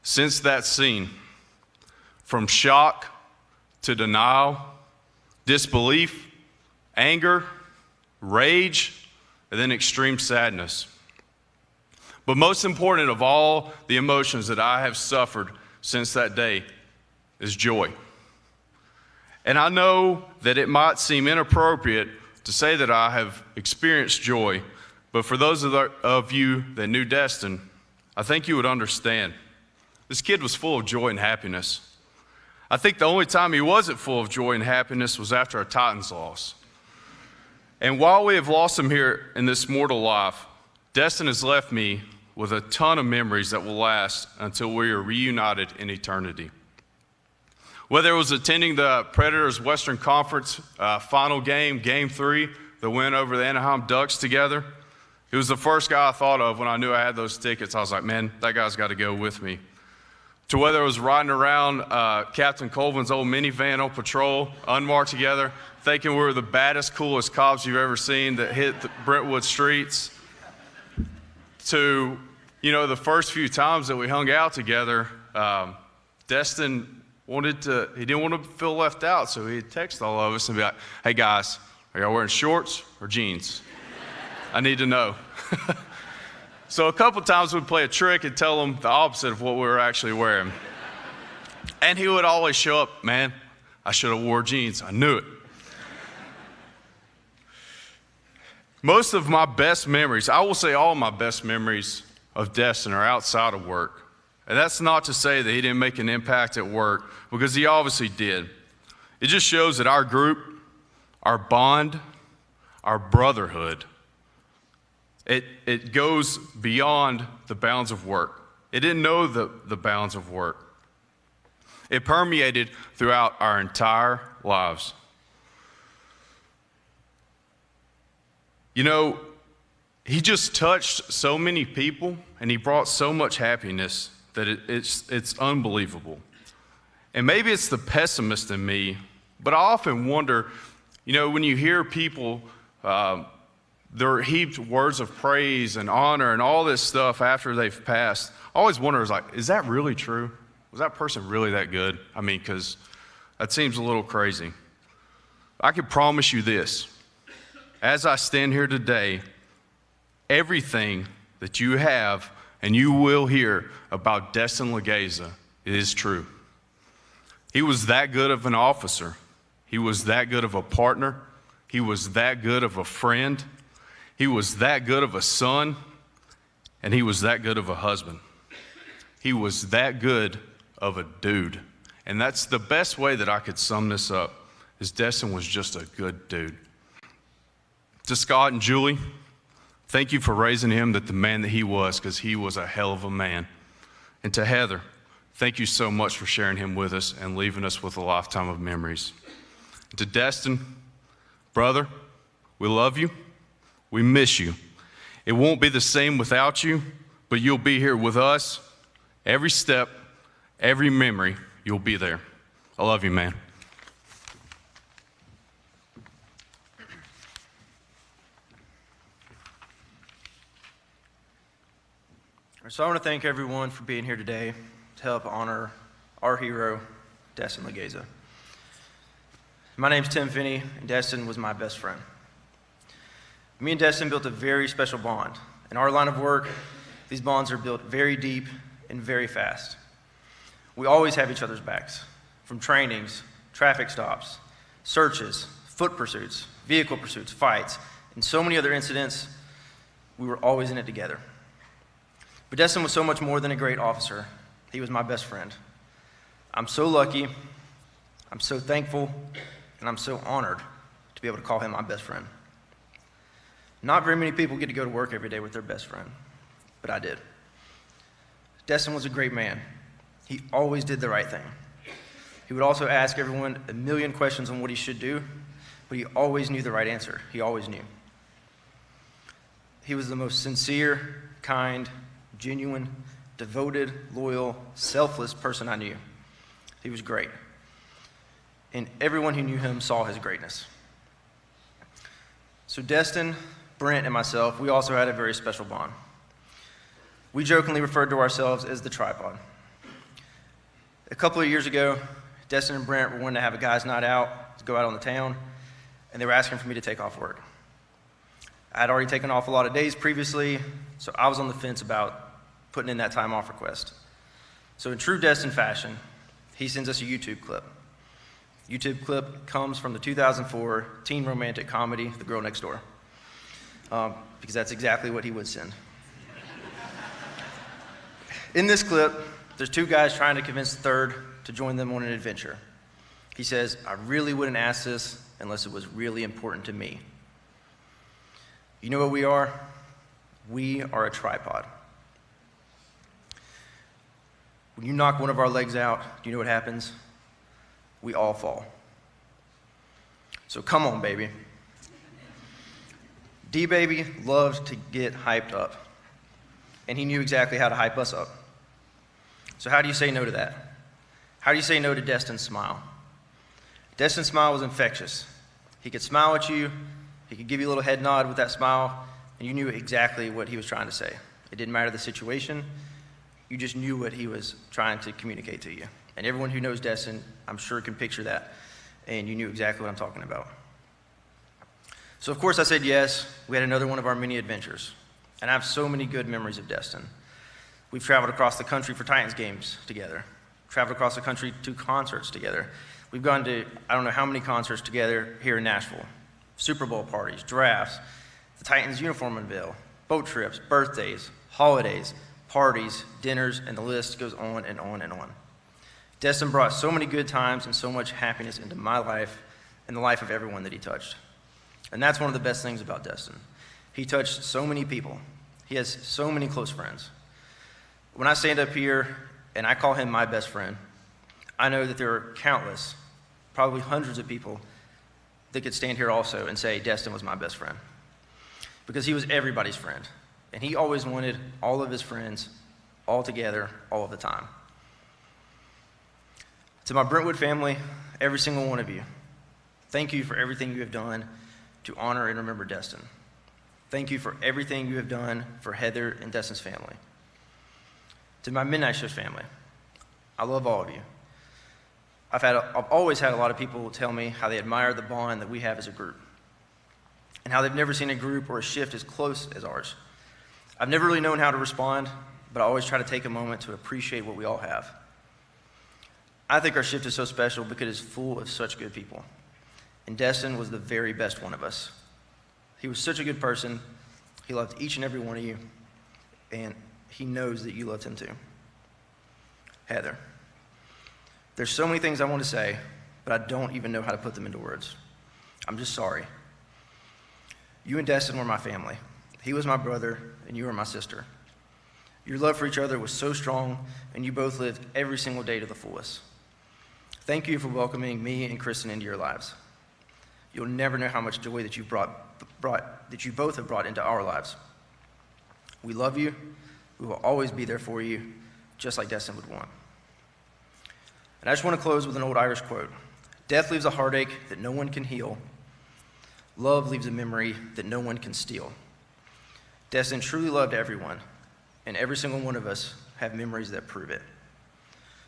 since that scene, from shock to denial, disbelief, anger, rage, and then extreme sadness. But most important of all the emotions that I have suffered since that day is joy. And I know that it might seem inappropriate to say that I have experienced joy, but for those of you that knew Destin, I think you would understand. This kid was full of joy and happiness. I think the only time he wasn't full of joy and happiness was after a Titans loss. And while we have lost him here in this mortal life, Destin has left me with a ton of memories that will last until we are reunited in eternity. Whether it was attending the Predators Western Conference final game, Game 3, the win over the Anaheim Ducks together, he was the first guy I thought of when I knew I had those tickets. I was like, man, that guy's got to go with me. To whether it was riding around Captain Colvin's old minivan on patrol, unmarked together, thinking we were the baddest, coolest cops you've ever seen that hit the Brentwood streets, to, the first few times that we hung out together, Destin he didn't want to feel left out, so he'd text all of us and be like, hey guys, are y'all wearing shorts or jeans? I need to know. So a couple times we'd play a trick and tell him the opposite of what we were actually wearing. And he would always show up, man, I should have wore jeans. I knew it. Most of my best memories, I will say all my best memories of Destin are outside of work. And that's not to say that he didn't make an impact at work, because he obviously did. It just shows that our group, our bond, our brotherhood, it goes beyond the bounds of work. It didn't know the bounds of work. It permeated throughout our entire lives. He just touched so many people, and he brought so much happiness that it's unbelievable. And maybe it's the pessimist in me, but I often wonder, when you hear people, they're heaped words of praise and honor and all this stuff after they've passed, I always wonder, is that really true? Was that person really that good? Because that seems a little crazy. I can promise you this. As I stand here today, everything that you have and you will hear about Destin Legeza is true. He was that good of an officer. He was that good of a partner. He was that good of a friend. He was that good of a son. And he was that good of a husband. He was that good of a dude. And that's the best way that I could sum this up, is Destin was just a good dude. To Scott and Julie, thank you for raising him the man that he was, because he was a hell of a man. And to Heather, thank you so much for sharing him with us and leaving us with a lifetime of memories. And to Destin, brother, we love you. We miss you. It won't be the same without you, but you'll be here with us. Every step, every memory, you'll be there. I love you, man. So I want to thank everyone for being here today to help honor our hero, Destin Legeza. My name's Tim Finney, and Destin was my best friend. Me and Destin built a very special bond. In our line of work, these bonds are built very deep and very fast. We always have each other's backs, from trainings, traffic stops, searches, foot pursuits, vehicle pursuits, fights, and so many other incidents. We were always in it together. But Destin was so much more than a great officer. He was my best friend. I'm so lucky, I'm so thankful, and I'm so honored to be able to call him my best friend. Not very many people get to go to work every day with their best friend, but I did. Destin was a great man. He always did the right thing. He would also ask everyone a million questions on what he should do, but he always knew the right answer. He always knew. He was the most sincere, kind, genuine, devoted, loyal, selfless person I knew. He was great. And everyone who knew him saw his greatness. So Destin, Brent, and myself, we also had a very special bond. We jokingly referred to ourselves as the tripod. A couple of years ago, Destin and Brent were wanting to have a guys' night out, to go out on the town, and they were asking for me to take off work. I had already taken off a lot of days previously, so I was on the fence about putting in that time off request. So in true Destin fashion, he sends us a YouTube clip. YouTube clip comes from the 2004 teen romantic comedy, The Girl Next Door, because that's exactly what he would send. In this clip, there's two guys trying to convince the third to join them on an adventure. He says, I really wouldn't ask this unless it was really important to me. You know what we are? We are a tripod. When you knock one of our legs out, do you know what happens? We all fall. So come on, baby. D-Baby loved to get hyped up, and he knew exactly how to hype us up. So how do you say no to that? How do you say no to Destin's smile? Destin's smile was infectious. He could smile at you, he could give you a little head nod with that smile, and you knew exactly what he was trying to say. It didn't matter the situation, you just knew what he was trying to communicate to you. And everyone who knows Destin, I'm sure, can picture that, and you knew exactly what I'm talking about. So of course I said yes. We had another one of our many adventures, and I have so many good memories of Destin. We've traveled across the country for Titans games together, traveled across the country to concerts together. We've gone to, I don't know how many concerts together here in Nashville. Super Bowl parties, drafts, the Titans uniform unveil, boat trips, birthdays, holidays, parties, dinners, and the list goes on and on and on. Destin brought so many good times and so much happiness into my life and the life of everyone that he touched. And that's one of the best things about Destin. He touched so many people. He has so many close friends. When I stand up here and I call him my best friend, I know that there are countless, probably hundreds of people that could stand here also and say Destin was my best friend. Because he was everybody's friend. And he always wanted all of his friends all together all of the time. To my Brentwood family, every single one of you, thank you for everything you have done to honor and remember Destin. Thank you for everything you have done for Heather and Destin's family. To my Midnight Shift family, I love all of you. I've always had a lot of people tell me how they admire the bond that we have as a group, and how they've never seen a group or a shift as close as ours. I've never really known how to respond, but I always try to take a moment to appreciate what we all have. I think our shift is so special because it's full of such good people. And Destin was the very best one of us. He was such a good person. He loved each and every one of you. And he knows that you loved him too. Heather, there's so many things I want to say, but I don't even know how to put them into words. I'm just sorry. You and Destin were my family. He was my brother, and you were my sister. Your love for each other was so strong, and you both lived every single day to the fullest. Thank you for welcoming me and Kristen into your lives. You'll never know how much joy that you both have brought into our lives. We love you. We will always be there for you, just like Destin would want. And I just want to close with an old Irish quote. Death leaves a heartache that no one can heal. Love leaves a memory that no one can steal. Destin truly loved everyone, and every single one of us have memories that prove it.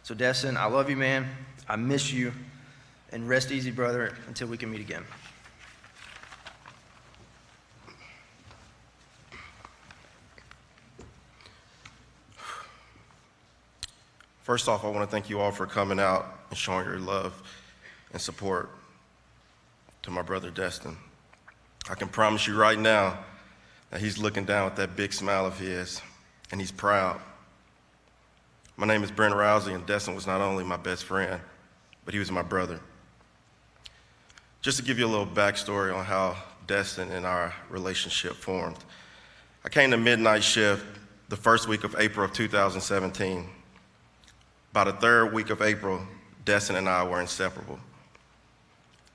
So Destin, I love you, man. I miss you. And rest easy, brother, until we can meet again. First off, I want to thank you all for coming out and showing your love and support to my brother Destin. I can promise you right now that he's looking down with that big smile of his, and he's proud. My name is Brent Rousey, and Destin was not only my best friend, but he was my brother. Just to give you a little backstory on how Destin and our relationship formed. I came to Midnight Shift the first week of April of 2017. By the third week of April, Destin and I were inseparable.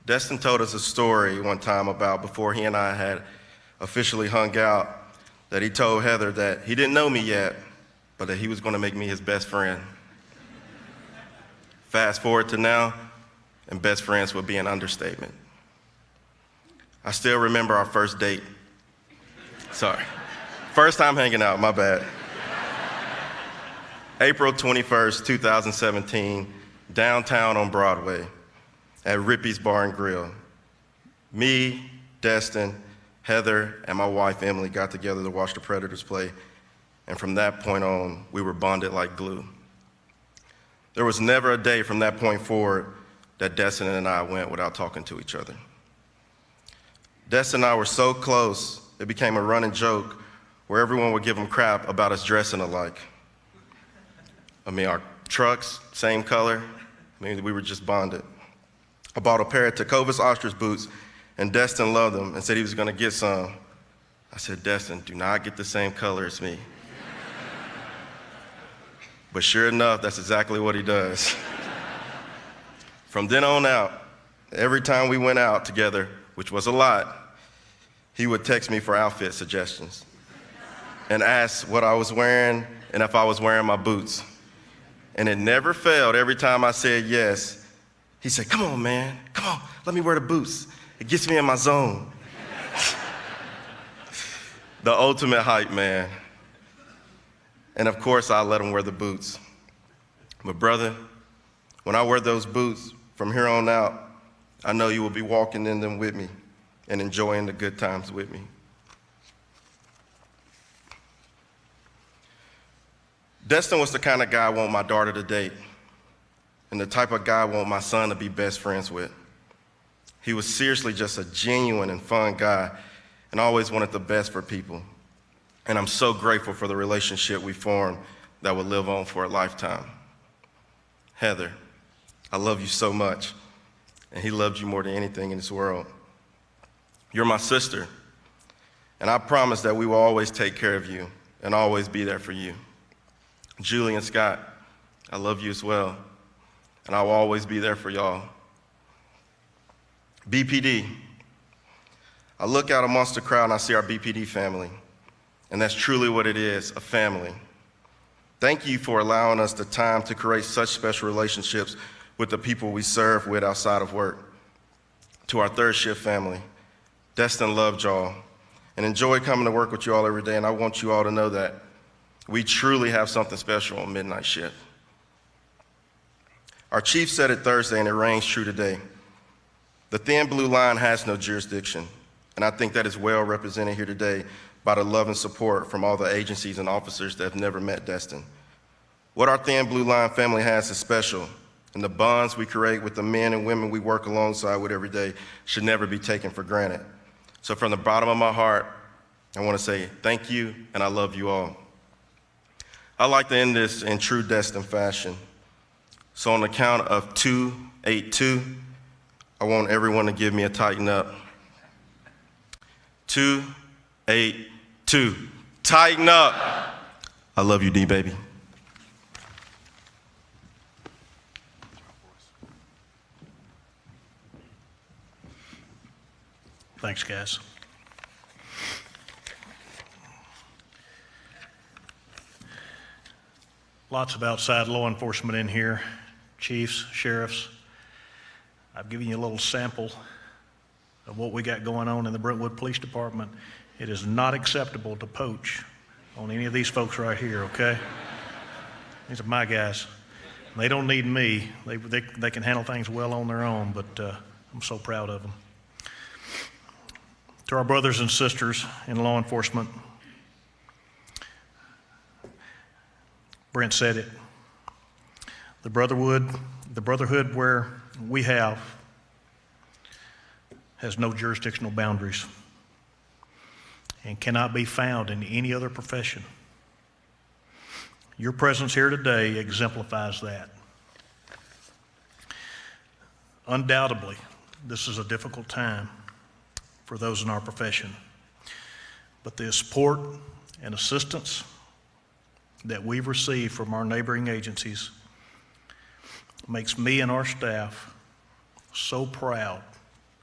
Destin told us a story one time about before he and I had officially hung out, that he told Heather that he didn't know me yet, but that he was going to make me his best friend. Fast forward to now, and best friends would be an understatement. I still remember our first date. Sorry. First time hanging out, my bad. April 21st, 2017, downtown on Broadway at Rippy's Bar and Grill. Me, Destin, Heather, and my wife Emily got together to watch the Predators play, and from that point on, we were bonded like glue. There was never a day from that point forward that Destin and I went without talking to each other. Destin and I were so close, it became a running joke where everyone would give him crap about us dressing alike. I mean, our trucks, same color. I mean, we were just bonded. I bought a pair of Tecovas ostrich boots, and Destin loved them and said he was gonna get some. I said, Destin, do not get the same color as me. But sure enough, that's exactly what he does. From then on out, every time we went out together, which was a lot, he would text me for outfit suggestions and ask what I was wearing and if I was wearing my boots. And it never failed. Every time I said yes, he said, "Come on, man, come on, let me wear the boots. It gets me in my zone." The ultimate hype man. And of course, I let him wear the boots. But brother, when I wear those boots from here on out, I know you will be walking in them with me and enjoying the good times with me. Destin was the kind of guy I want my daughter to date, and the type of guy I want my son to be best friends with. He was seriously just a genuine and fun guy and always wanted the best for people. And I'm so grateful for the relationship we formed that will live on for a lifetime. Heather, I love you so much, and he loved you more than anything in this world. You're my sister, and I promise that we will always take care of you and always be there for you. Julie and Scott, I love you as well, and I will always be there for y'all. BPD, I look out amongst the crowd and I see our BPD family, and that's truly what it is, a family. Thank you for allowing us the time to create such special relationships with the people we serve with outside of work. To our third shift family, Destin loved y'all and enjoyed coming to work with you all every day, and I want you all to know that we truly have something special on midnight shift. Our chief said it Thursday, and it rings true today. The thin blue line has no jurisdiction, and I think that is well represented here today by the love and support from all the agencies and officers that have never met Destin. What our thin blue line family has is special, and the bonds we create with the men and women we work alongside with every day should never be taken for granted. So from the bottom of my heart, I want to say thank you, and I love you all. I'd like to end this in true Destin fashion. So on the count of 2, 8, 2, I want everyone to give me a tighten up. 2, 8, 2. Tighten up. I love you, D baby. Thanks, guys. Lots of outside law enforcement in here, chiefs, sheriffs. I've given you a little sample of what we got going on in the Brentwood Police Department. It is not acceptable to poach on any of these folks right here, okay? These are my guys. They don't need me. They can handle things well on their own, but I'm so proud of them. To our brothers and sisters in law enforcement, Brent said it. The brotherhood where we have has no jurisdictional boundaries and cannot be found in any other profession. Your presence here today exemplifies that. Undoubtedly, this is a difficult time for those in our profession, but the support and assistance that we've received from our neighboring agencies makes me and our staff so proud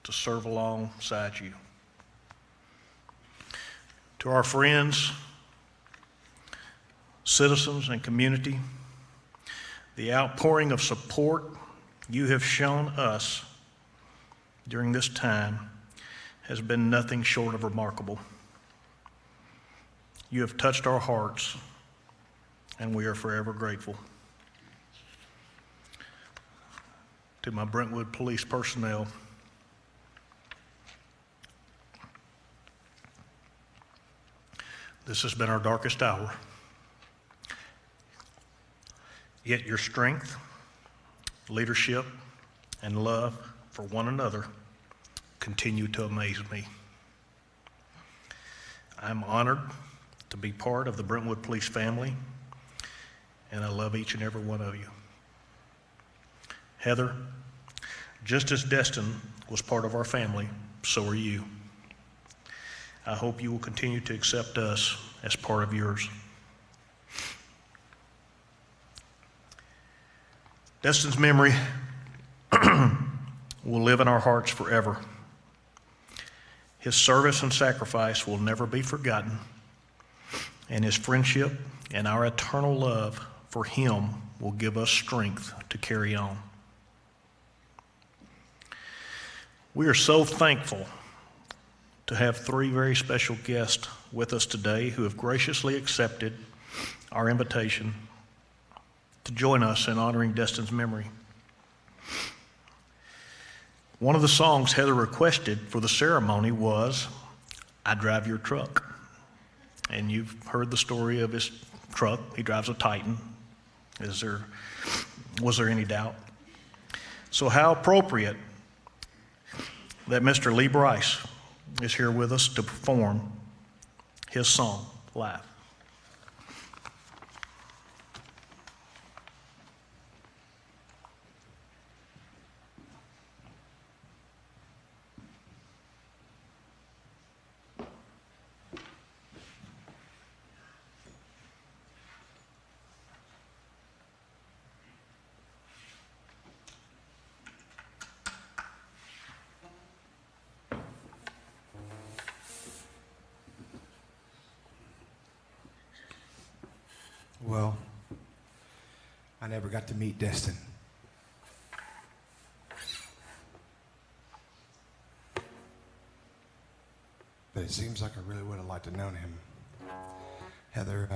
to serve alongside you. To our friends, citizens, and community, the outpouring of support you have shown us during this time has been nothing short of remarkable. You have touched our hearts, and we are forever grateful. To my Brentwood police personnel, this has been our darkest hour. Yet your strength, leadership, and love for one another continue to amaze me. I'm honored to be part of the Brentwood Police family, and I love each and every one of you. Heather, just as Destin was part of our family, so are you. I hope you will continue to accept us as part of yours. Destin's memory will live in our hearts forever. His service and sacrifice will never be forgotten, and his friendship and our eternal love for him will give us strength to carry on. We are so thankful to have three very special guests with us today who have graciously accepted our invitation to join us in honoring Destin's memory. One of the songs Heather requested for the ceremony was "I Drive Your Truck." And you've heard the story of his truck. He drives a Titan. Was there any doubt? So how appropriate that Mr. Lee Bryce is here with us to perform his song live. Well, I never got to meet Destin. But it seems like I really would have liked to have known him. Heather,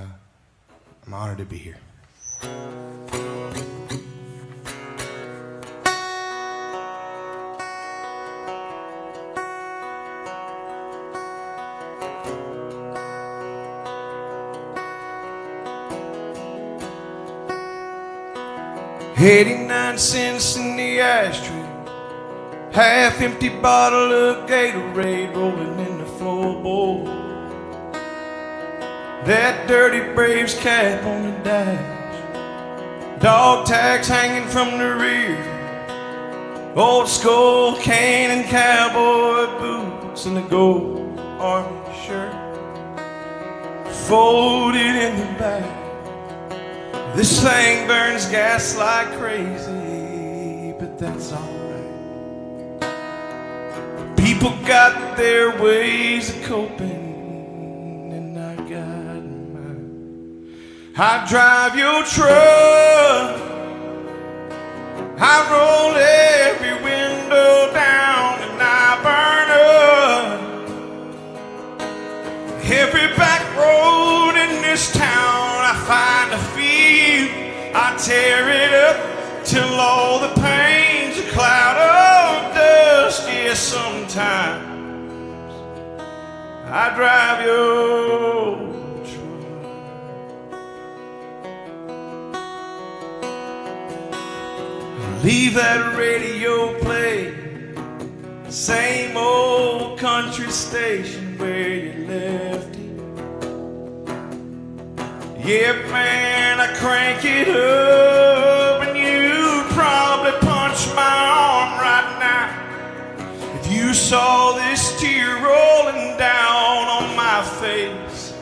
I'm honored to be here. $0.89 in the ashtray, half-empty bottle of Gatorade rolling in the floorboard. That dirty Braves cap on the dash, dog tags hanging from the rear, old skull cane and cowboy boots, and a gold army shirt folded in the back. This thing burns gas like crazy, but that's alright. People got their ways of coping, and I got mine. I drive your truck, I roll every window down, and I burn up every back road in this town. I find a field, I tear it up till all the pain's a cloud of dust. Yeah, sometimes I drive your truck. Leave that radio play, same old country station where you left it. Yeah, man, I crank it up, and you probably punch my arm right now if you saw this tear rolling down on my face.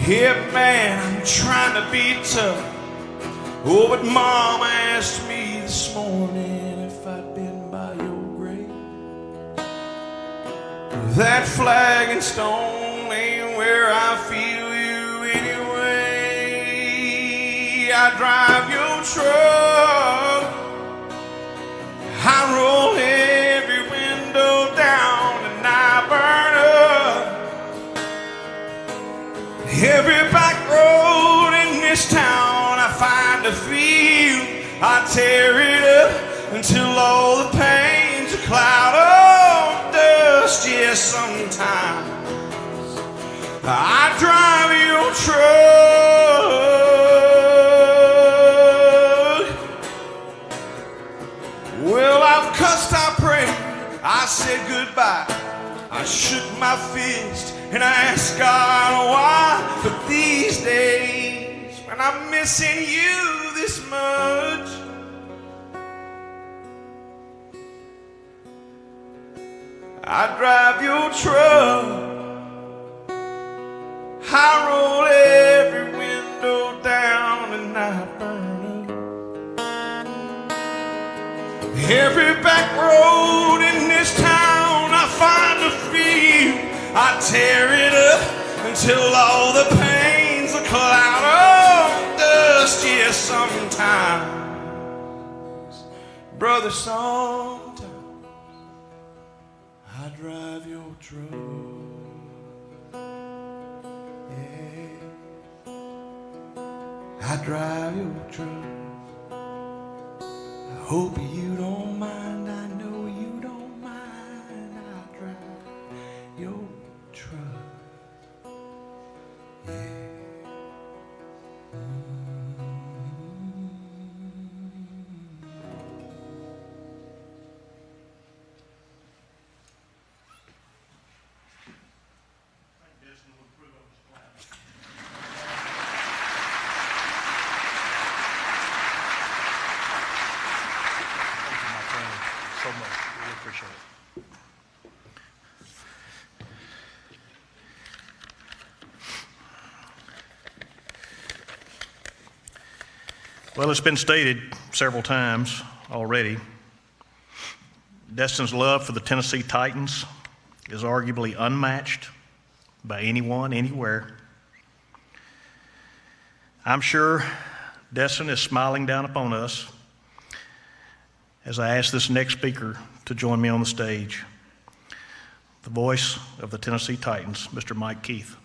Yeah, man, I'm trying to be tough. Oh, but Mom asked me this morning if I'd been by your grave. That flag and stone ain't where I feel you anyway. I drive your truck, I roll every window down, and I burn up every back road in this town. I find a field, I tear it up until all the pain's a cloud of dust. Yeah, sometimes I drive your truck. Well, I've cussed, I prayed, I said goodbye, I shook my fist and I asked God why. But these days, when I'm missing you this much, I drive your truck, I roll every window down, and I burn up Every back road in this town I find a field. I tear it up until all the pain's a cloud of dust. Yeah, sometimes, brother, sometimes I drive your truck. Yeah, I drive your truck. I hope you don't mind. I know you don't mind. I drive your truck. Yeah. So much. Really appreciate it. Well, it's been stated several times already. Destin's love for the Tennessee Titans is arguably unmatched by anyone, anywhere. I'm sure Destin is smiling down upon us as I ask this next speaker to join me on the stage, the voice of the Tennessee Titans, Mr. Mike Keith.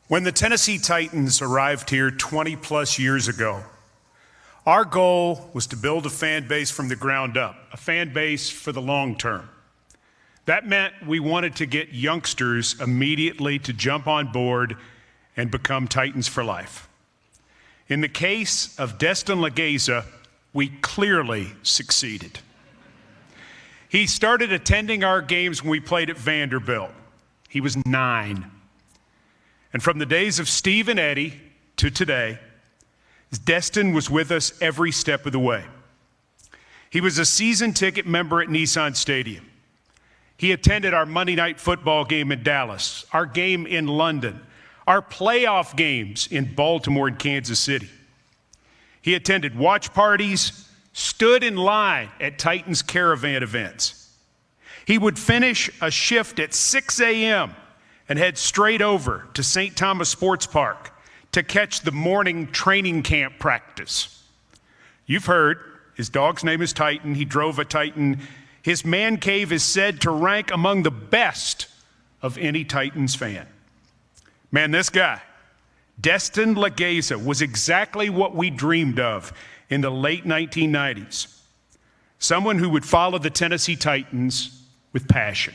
When the Tennessee Titans arrived here 20 plus years ago, our goal was to build a fan base from the ground up, a fan base for the long term. That meant we wanted to get youngsters immediately to jump on board and become Titans for life. In the case of Destin Legeza, we clearly succeeded. He started attending our games when we played at Vanderbilt. He was 9. And from the days of Steve and Eddie to today, Destin was with us every step of the way. He was a season ticket member at Nissan Stadium. He attended our Monday night football game in Dallas, our game in London, our playoff games in Baltimore and Kansas City. He attended watch parties, stood in line at Titans Caravan events. He would finish a shift at 6 a.m. and head straight over to St. Thomas Sports Park to catch the morning training camp practice. You've heard, his dog's name is Titan. He drove a Titan. His man cave is said to rank among the best of any Titans fan. Man, this guy, Destin Legeza, was exactly what we dreamed of in the late 1990s. Someone who would follow the Tennessee Titans with passion.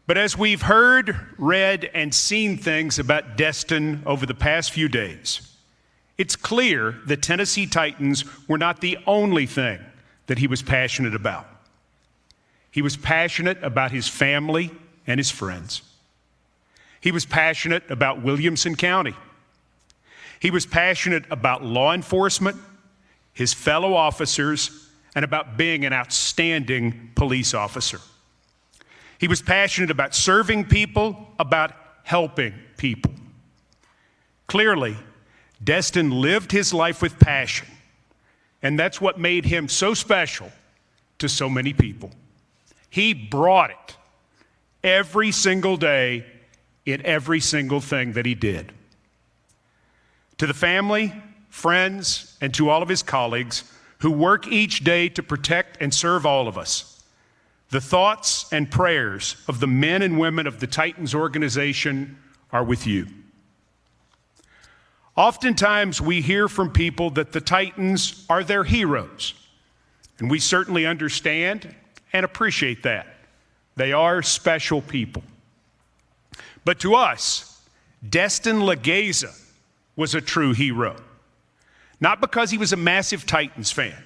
But as we've heard, read, and seen things about Destin over the past few days, it's clear the Tennessee Titans were not the only thing that he was passionate about. He was passionate about his family and his friends. He was passionate about Williamson County. He was passionate about law enforcement, his fellow officers, and about being an outstanding police officer. He was passionate about serving people, about helping people. Clearly, Destin lived his life with passion, and that's what made him so special to so many people. He brought it every single day in every single thing that he did. To the family, friends, and to all of his colleagues who work each day to protect and serve all of us, the thoughts and prayers of the men and women of the Titans organization are with you. Oftentimes we hear from people that the Titans are their heroes, and we certainly understand and appreciate that. They are special people. But to us, Destin Legeza was a true hero. Not because he was a massive Titans fan,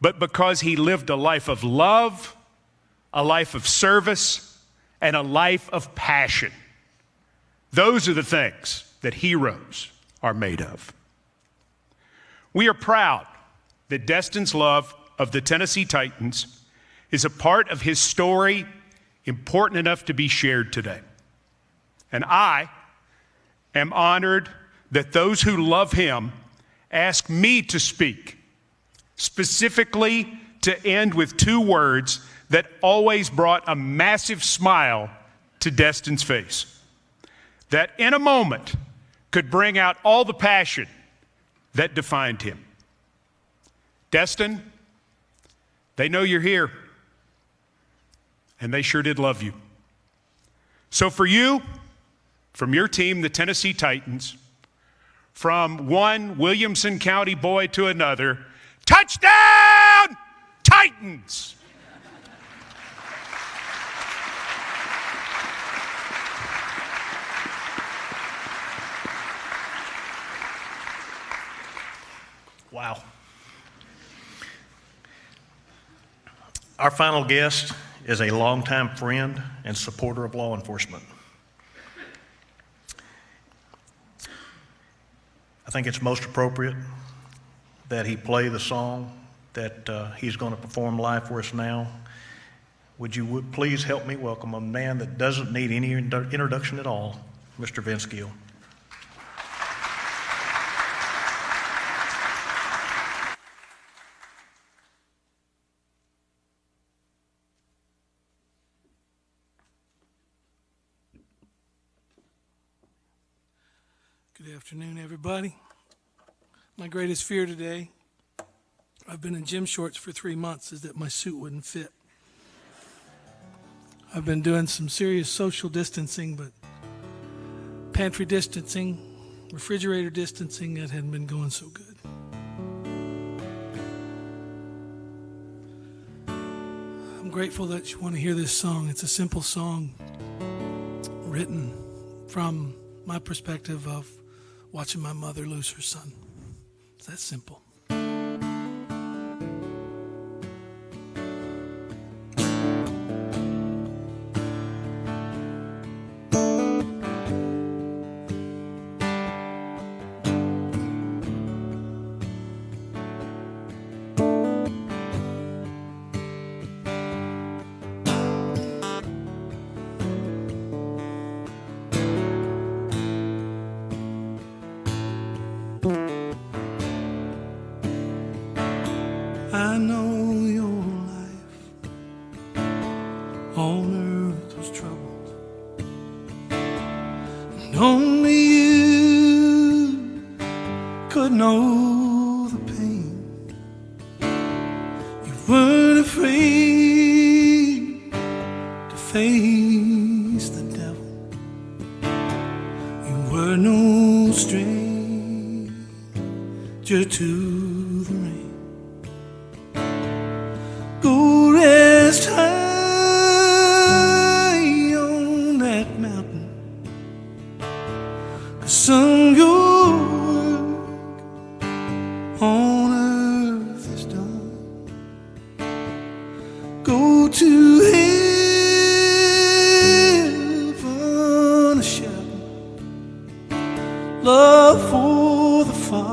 but because he lived a life of love, a life of service, and a life of passion. Those are the things that heroes are made of. We are proud that Destin's love of the Tennessee Titans is a part of his story important enough to be shared today. And I am honored that those who love him ask me to speak, specifically to end with two words that always brought a massive smile to Destin's face, that in a moment could bring out all the passion that defined him. Destin, they know you're here, and they sure did love you. So for you, from your team, the Tennessee Titans, from one Williamson County boy to another, touchdown, Titans! Wow. Our final guest is a longtime friend and supporter of law enforcement. I think it's most appropriate that he play the song that he's going to perform live for us now. Would you please help me welcome a man that doesn't need any introduction at all, Mr. Vince Gill. Good afternoon, everybody. My greatest fear today, I've been in gym shorts for 3 months, is that my suit wouldn't fit. I've been doing some serious social distancing, but pantry distancing, refrigerator distancing, that hadn't been going so good. I'm grateful that you want to hear this song. It's a simple song written from my perspective of watching my mother lose her son. It's that simple. I know your life on earth was troubled, and only you could know the pain. You weren't afraid to face the devil. You were no stranger to the rain. Go rest high on that mountain, 'cause some your work on earth is done. Go to heaven a shouting love for the Father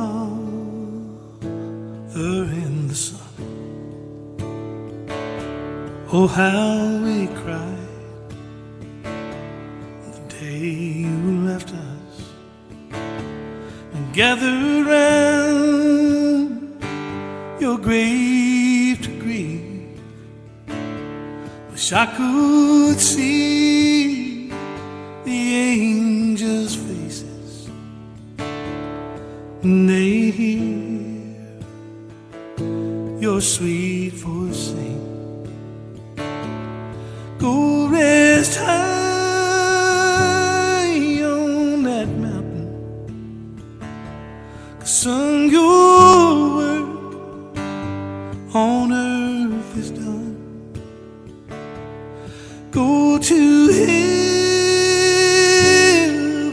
and the Son. Oh, how we cried the day you left us, and gathered round your grave to grieve. Wish I could see the angels' faces, and they hear your sweet voice sing. Go rest high on that mountain, 'cause son, your work on earth is done. Go to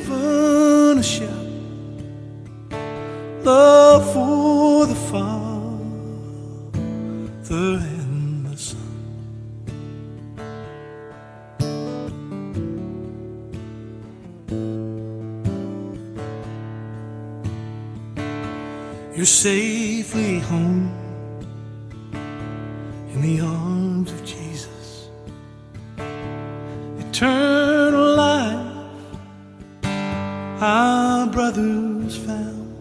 heaven a shout love for the Father and the Son. You're safely home, the arms of Jesus. Eternal life our brothers found.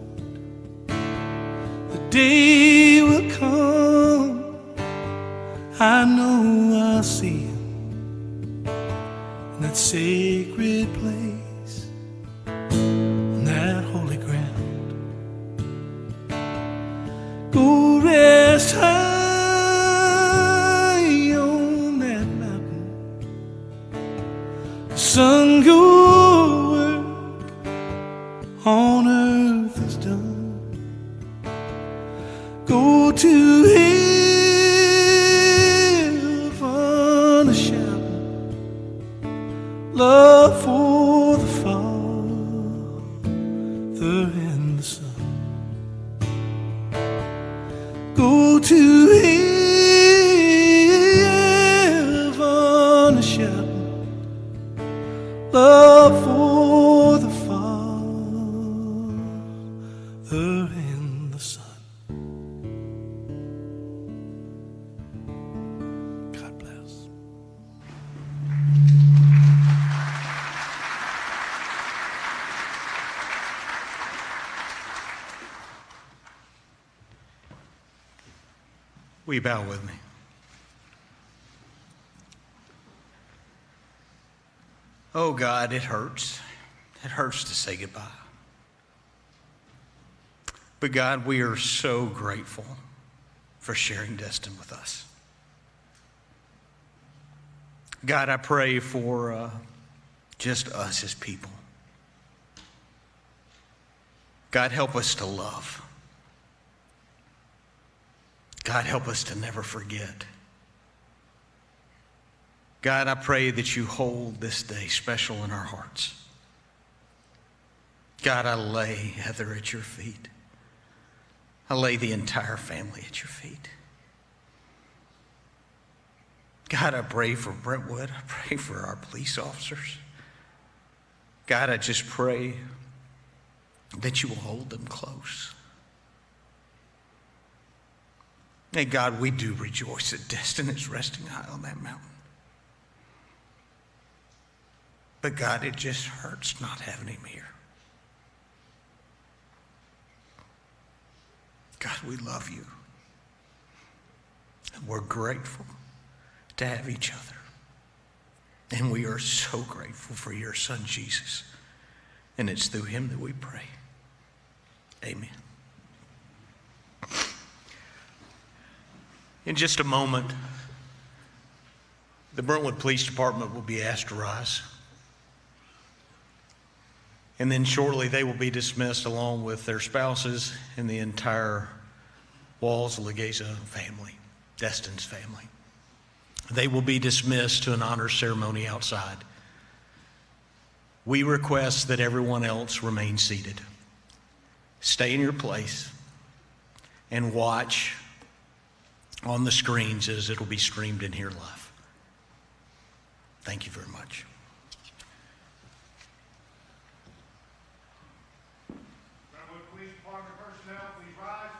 The day will come, I know I'll see him in that sacred place, on that holy ground. Go rest high on that mountain. The sun your work on earth is done. Go to heaven a shouting love for the Father and the Son. Go to heaven a shouting love for the Father and the Son. God bless. Will you bow with me? Oh God, it hurts. It hurts to say goodbye. But God, we are so grateful for sharing Destin with us. God, I pray for just us as people. God, help us to love. God, help us to never forget. God, I pray that you hold this day special in our hearts. God, I lay Heather at your feet. I lay the entire family at your feet. God, I pray for Brentwood. I pray for our police officers. God, I just pray that you will hold them close. Hey, God, we do rejoice that Destin is resting high on that mountain. But God, it just hurts not having him here. God, we love you. And we're grateful to have each other. And we are so grateful for your son, Jesus. And it's through him that we pray. Amen. In just a moment, the Brentwood Police Department will be asked to rise. And then shortly they will be dismissed along with their spouses and the entire Walls Legeza family, Destin's family. They will be dismissed to an honor ceremony outside. We request that everyone else remain seated. Stay in your place and watch on the screens as it'll be streamed in here live. Thank you very much. Brentwood Police Department personnel, please rise.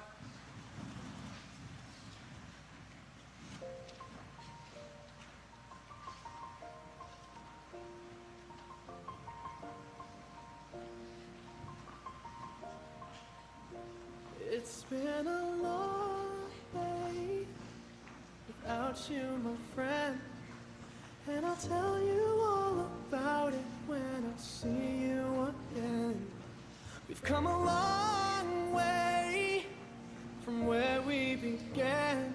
It's been a long day without you, my friend, and I'll tell you all about it when I see you again. We've come a long way from where we began.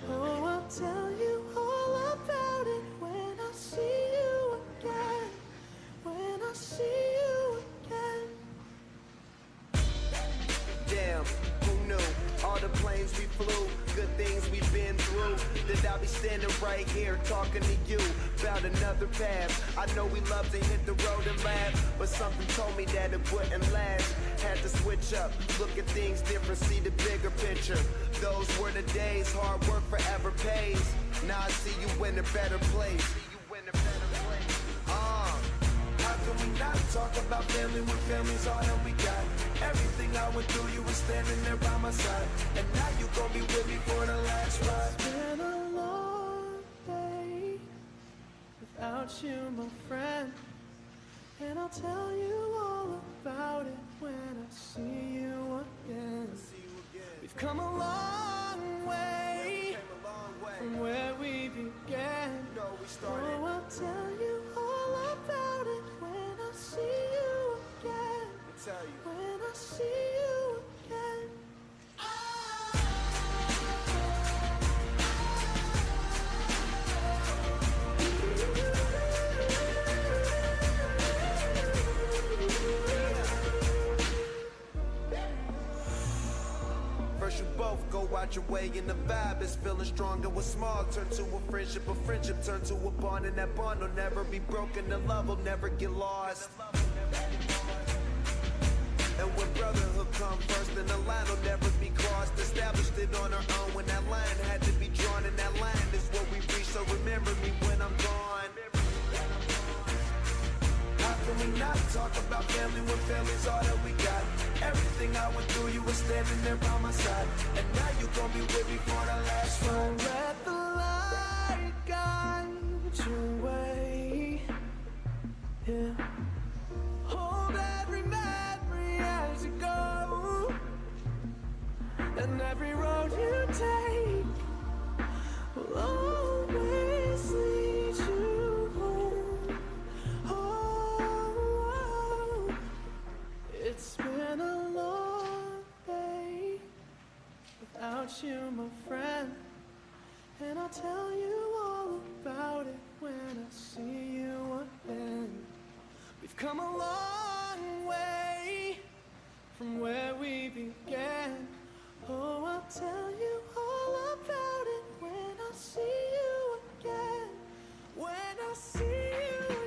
Oh, I'll tell you all about it when I see you again. When I see you again. Damn, who knew? All the planes we flew, good things we've been through. That I'll be standing right here talking to you about another path. I know we love to hit the road and laugh, but something told me that it wouldn't last. Had to switch up, look at things different, see the bigger picture. Those were the days, hard work forever pays. Now I see you in a better place. How can we not talk about family when family's all that we got? Everything I went through, you were standing there by my side, and now you gon' be with me for the last ride. It's been a long without you, my friend. And I'll tell you all about it when I see you again. We've come a long way from where we began. Oh, I'll tell you all about it when I see you again. When I see you again. First you both go out your way and the vibe is feeling stronger. What's small turn to a friendship turn to a bond, and that bond will never be broken. The love will never get lost. And when brotherhood come first, then the line will never be crossed. Established it on our own when that line had to be drawn, and that line is what we reach. So remember me when I'm gone. How can we not talk about family when family's all that we got? Everything I went through, you were standing there by my side, and now you gon' be with me for the last ride. Let the light guide your way. Yeah. Hold every memory as you go, and every road you take will always lead you home. Oh, it's been a long day without you, my friend, and I'll tell you all about it when I see you again. We've come a long way from where we began. Oh, I'll tell you all about it when I see you again. When I see you again.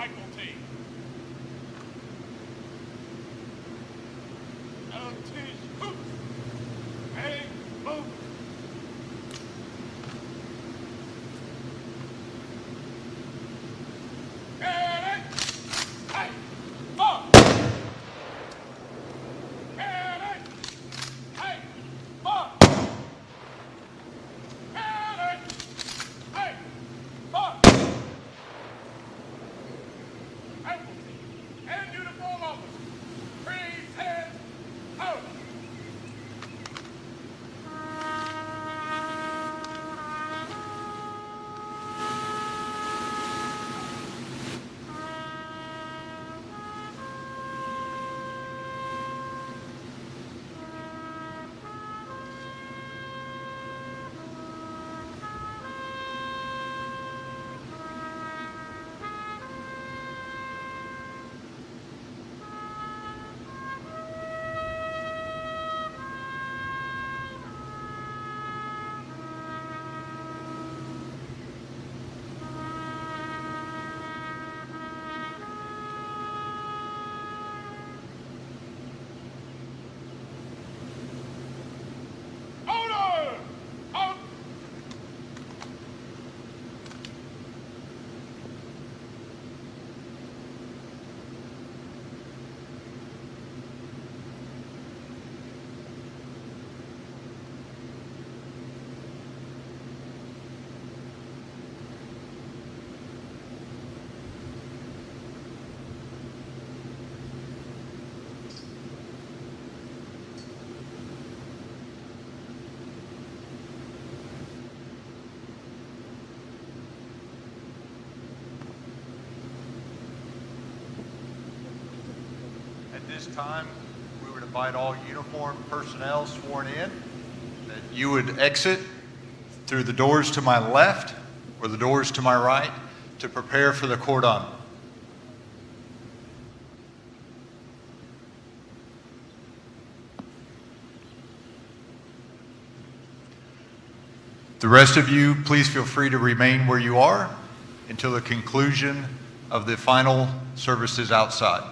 rifle team. LT's hoops. Hey, move. At this time, we would invite all uniformed personnel sworn in that you would exit through the doors to my left or the doors to my right to prepare for the cordon. The rest of you, please feel free to remain where you are until the conclusion of the final services outside.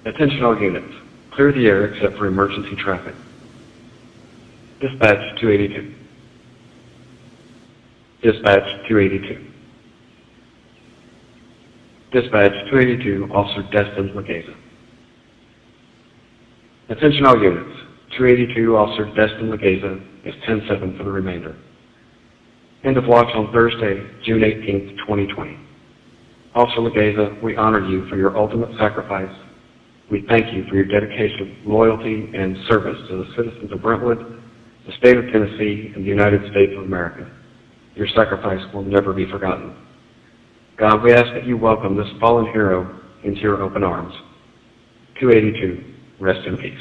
Attention all units. Clear the air except for emergency traffic. Dispatch 282. Dispatch 282. Dispatch 282, Officer Destin Legeza. Attention all units. 282, Officer Destin Legeza is 10-7 for the remainder. End of watch on Thursday, June 18th, 2020. Officer Legeza, we honor you for your ultimate sacrifice. We thank you for your dedication, loyalty, and service to the citizens of Brentwood, the state of Tennessee, and the United States of America. Your sacrifice will never be forgotten. God, we ask that you welcome this fallen hero into your open arms. 282, rest in peace.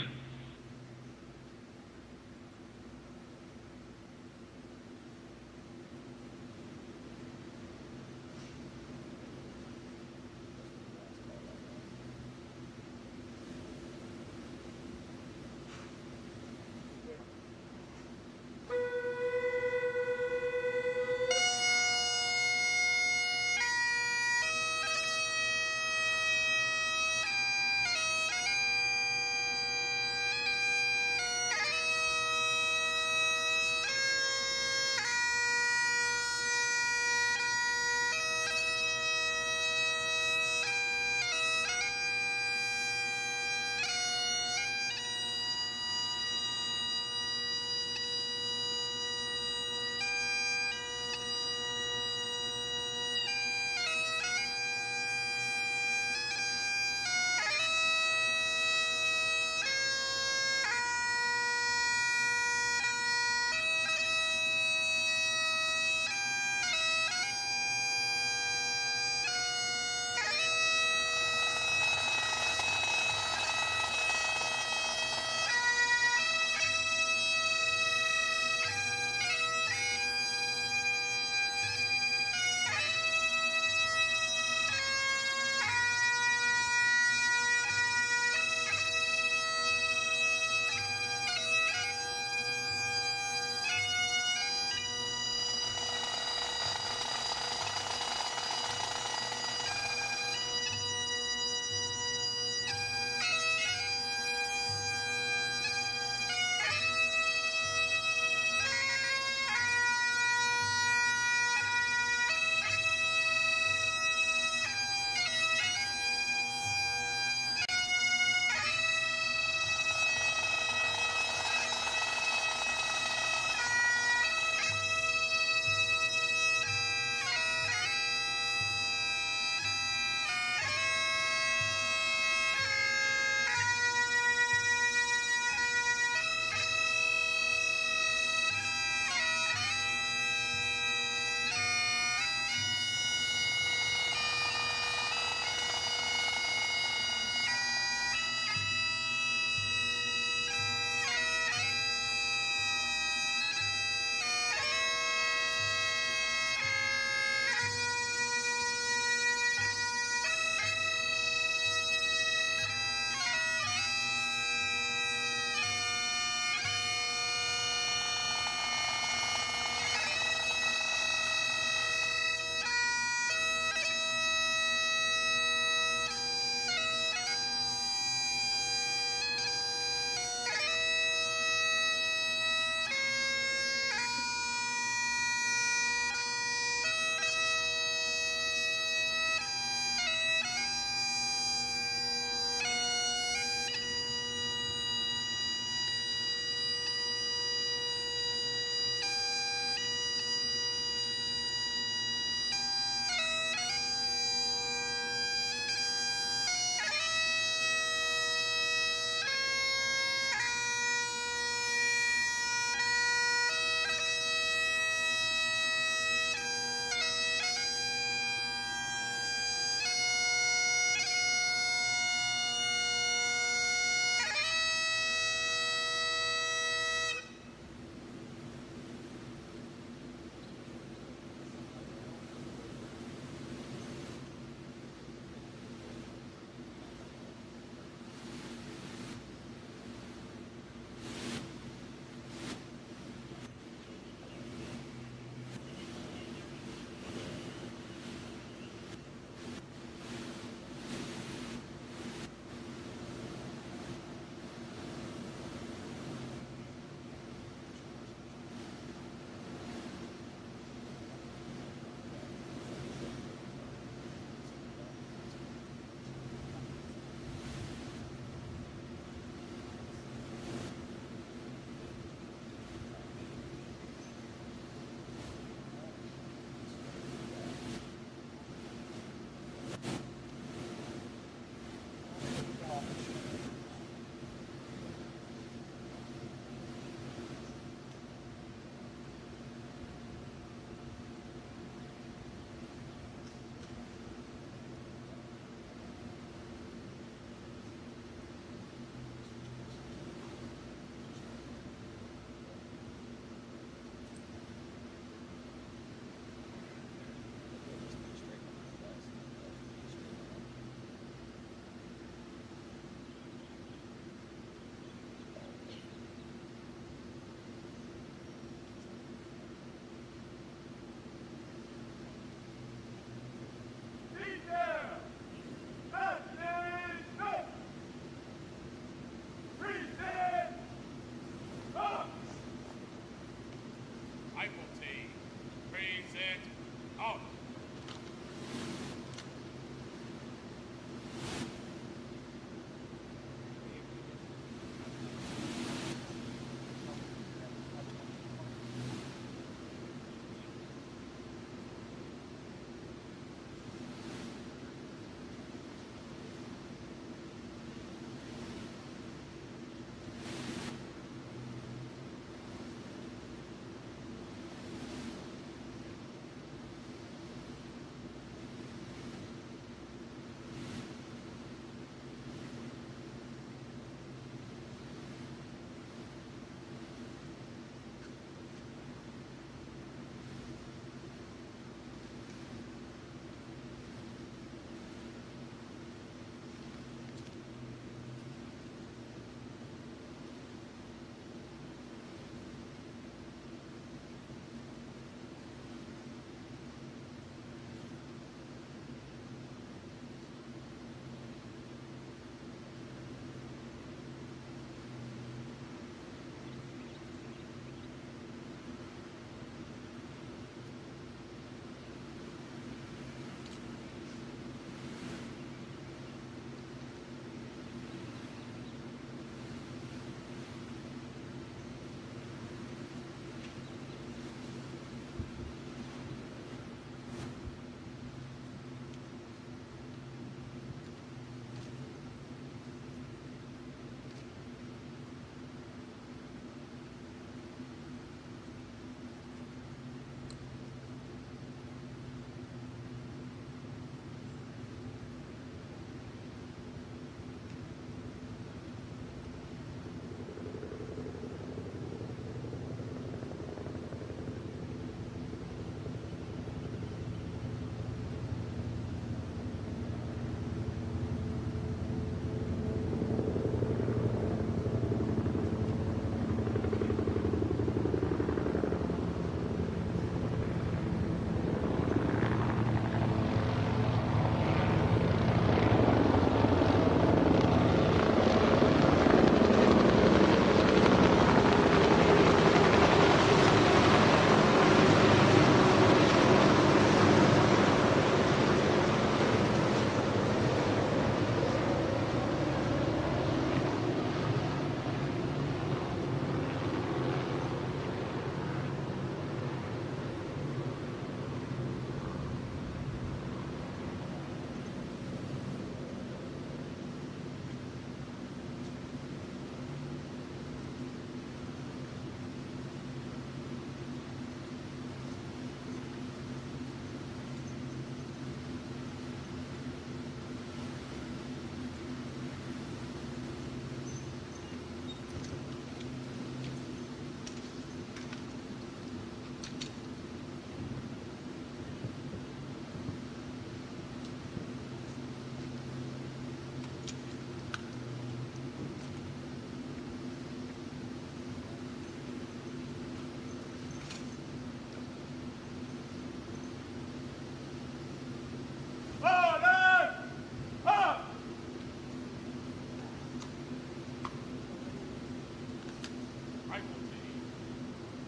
Rifle team.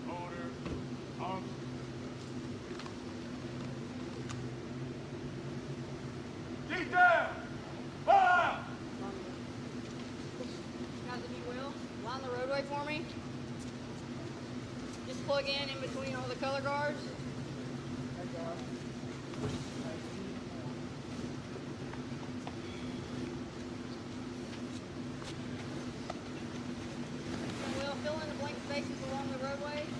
Order. Arms. Detail! Fire! Guys, if you will, line the roadway for me. Just plug in between all the color guards. Will, fill in the blank spaces along the roadway.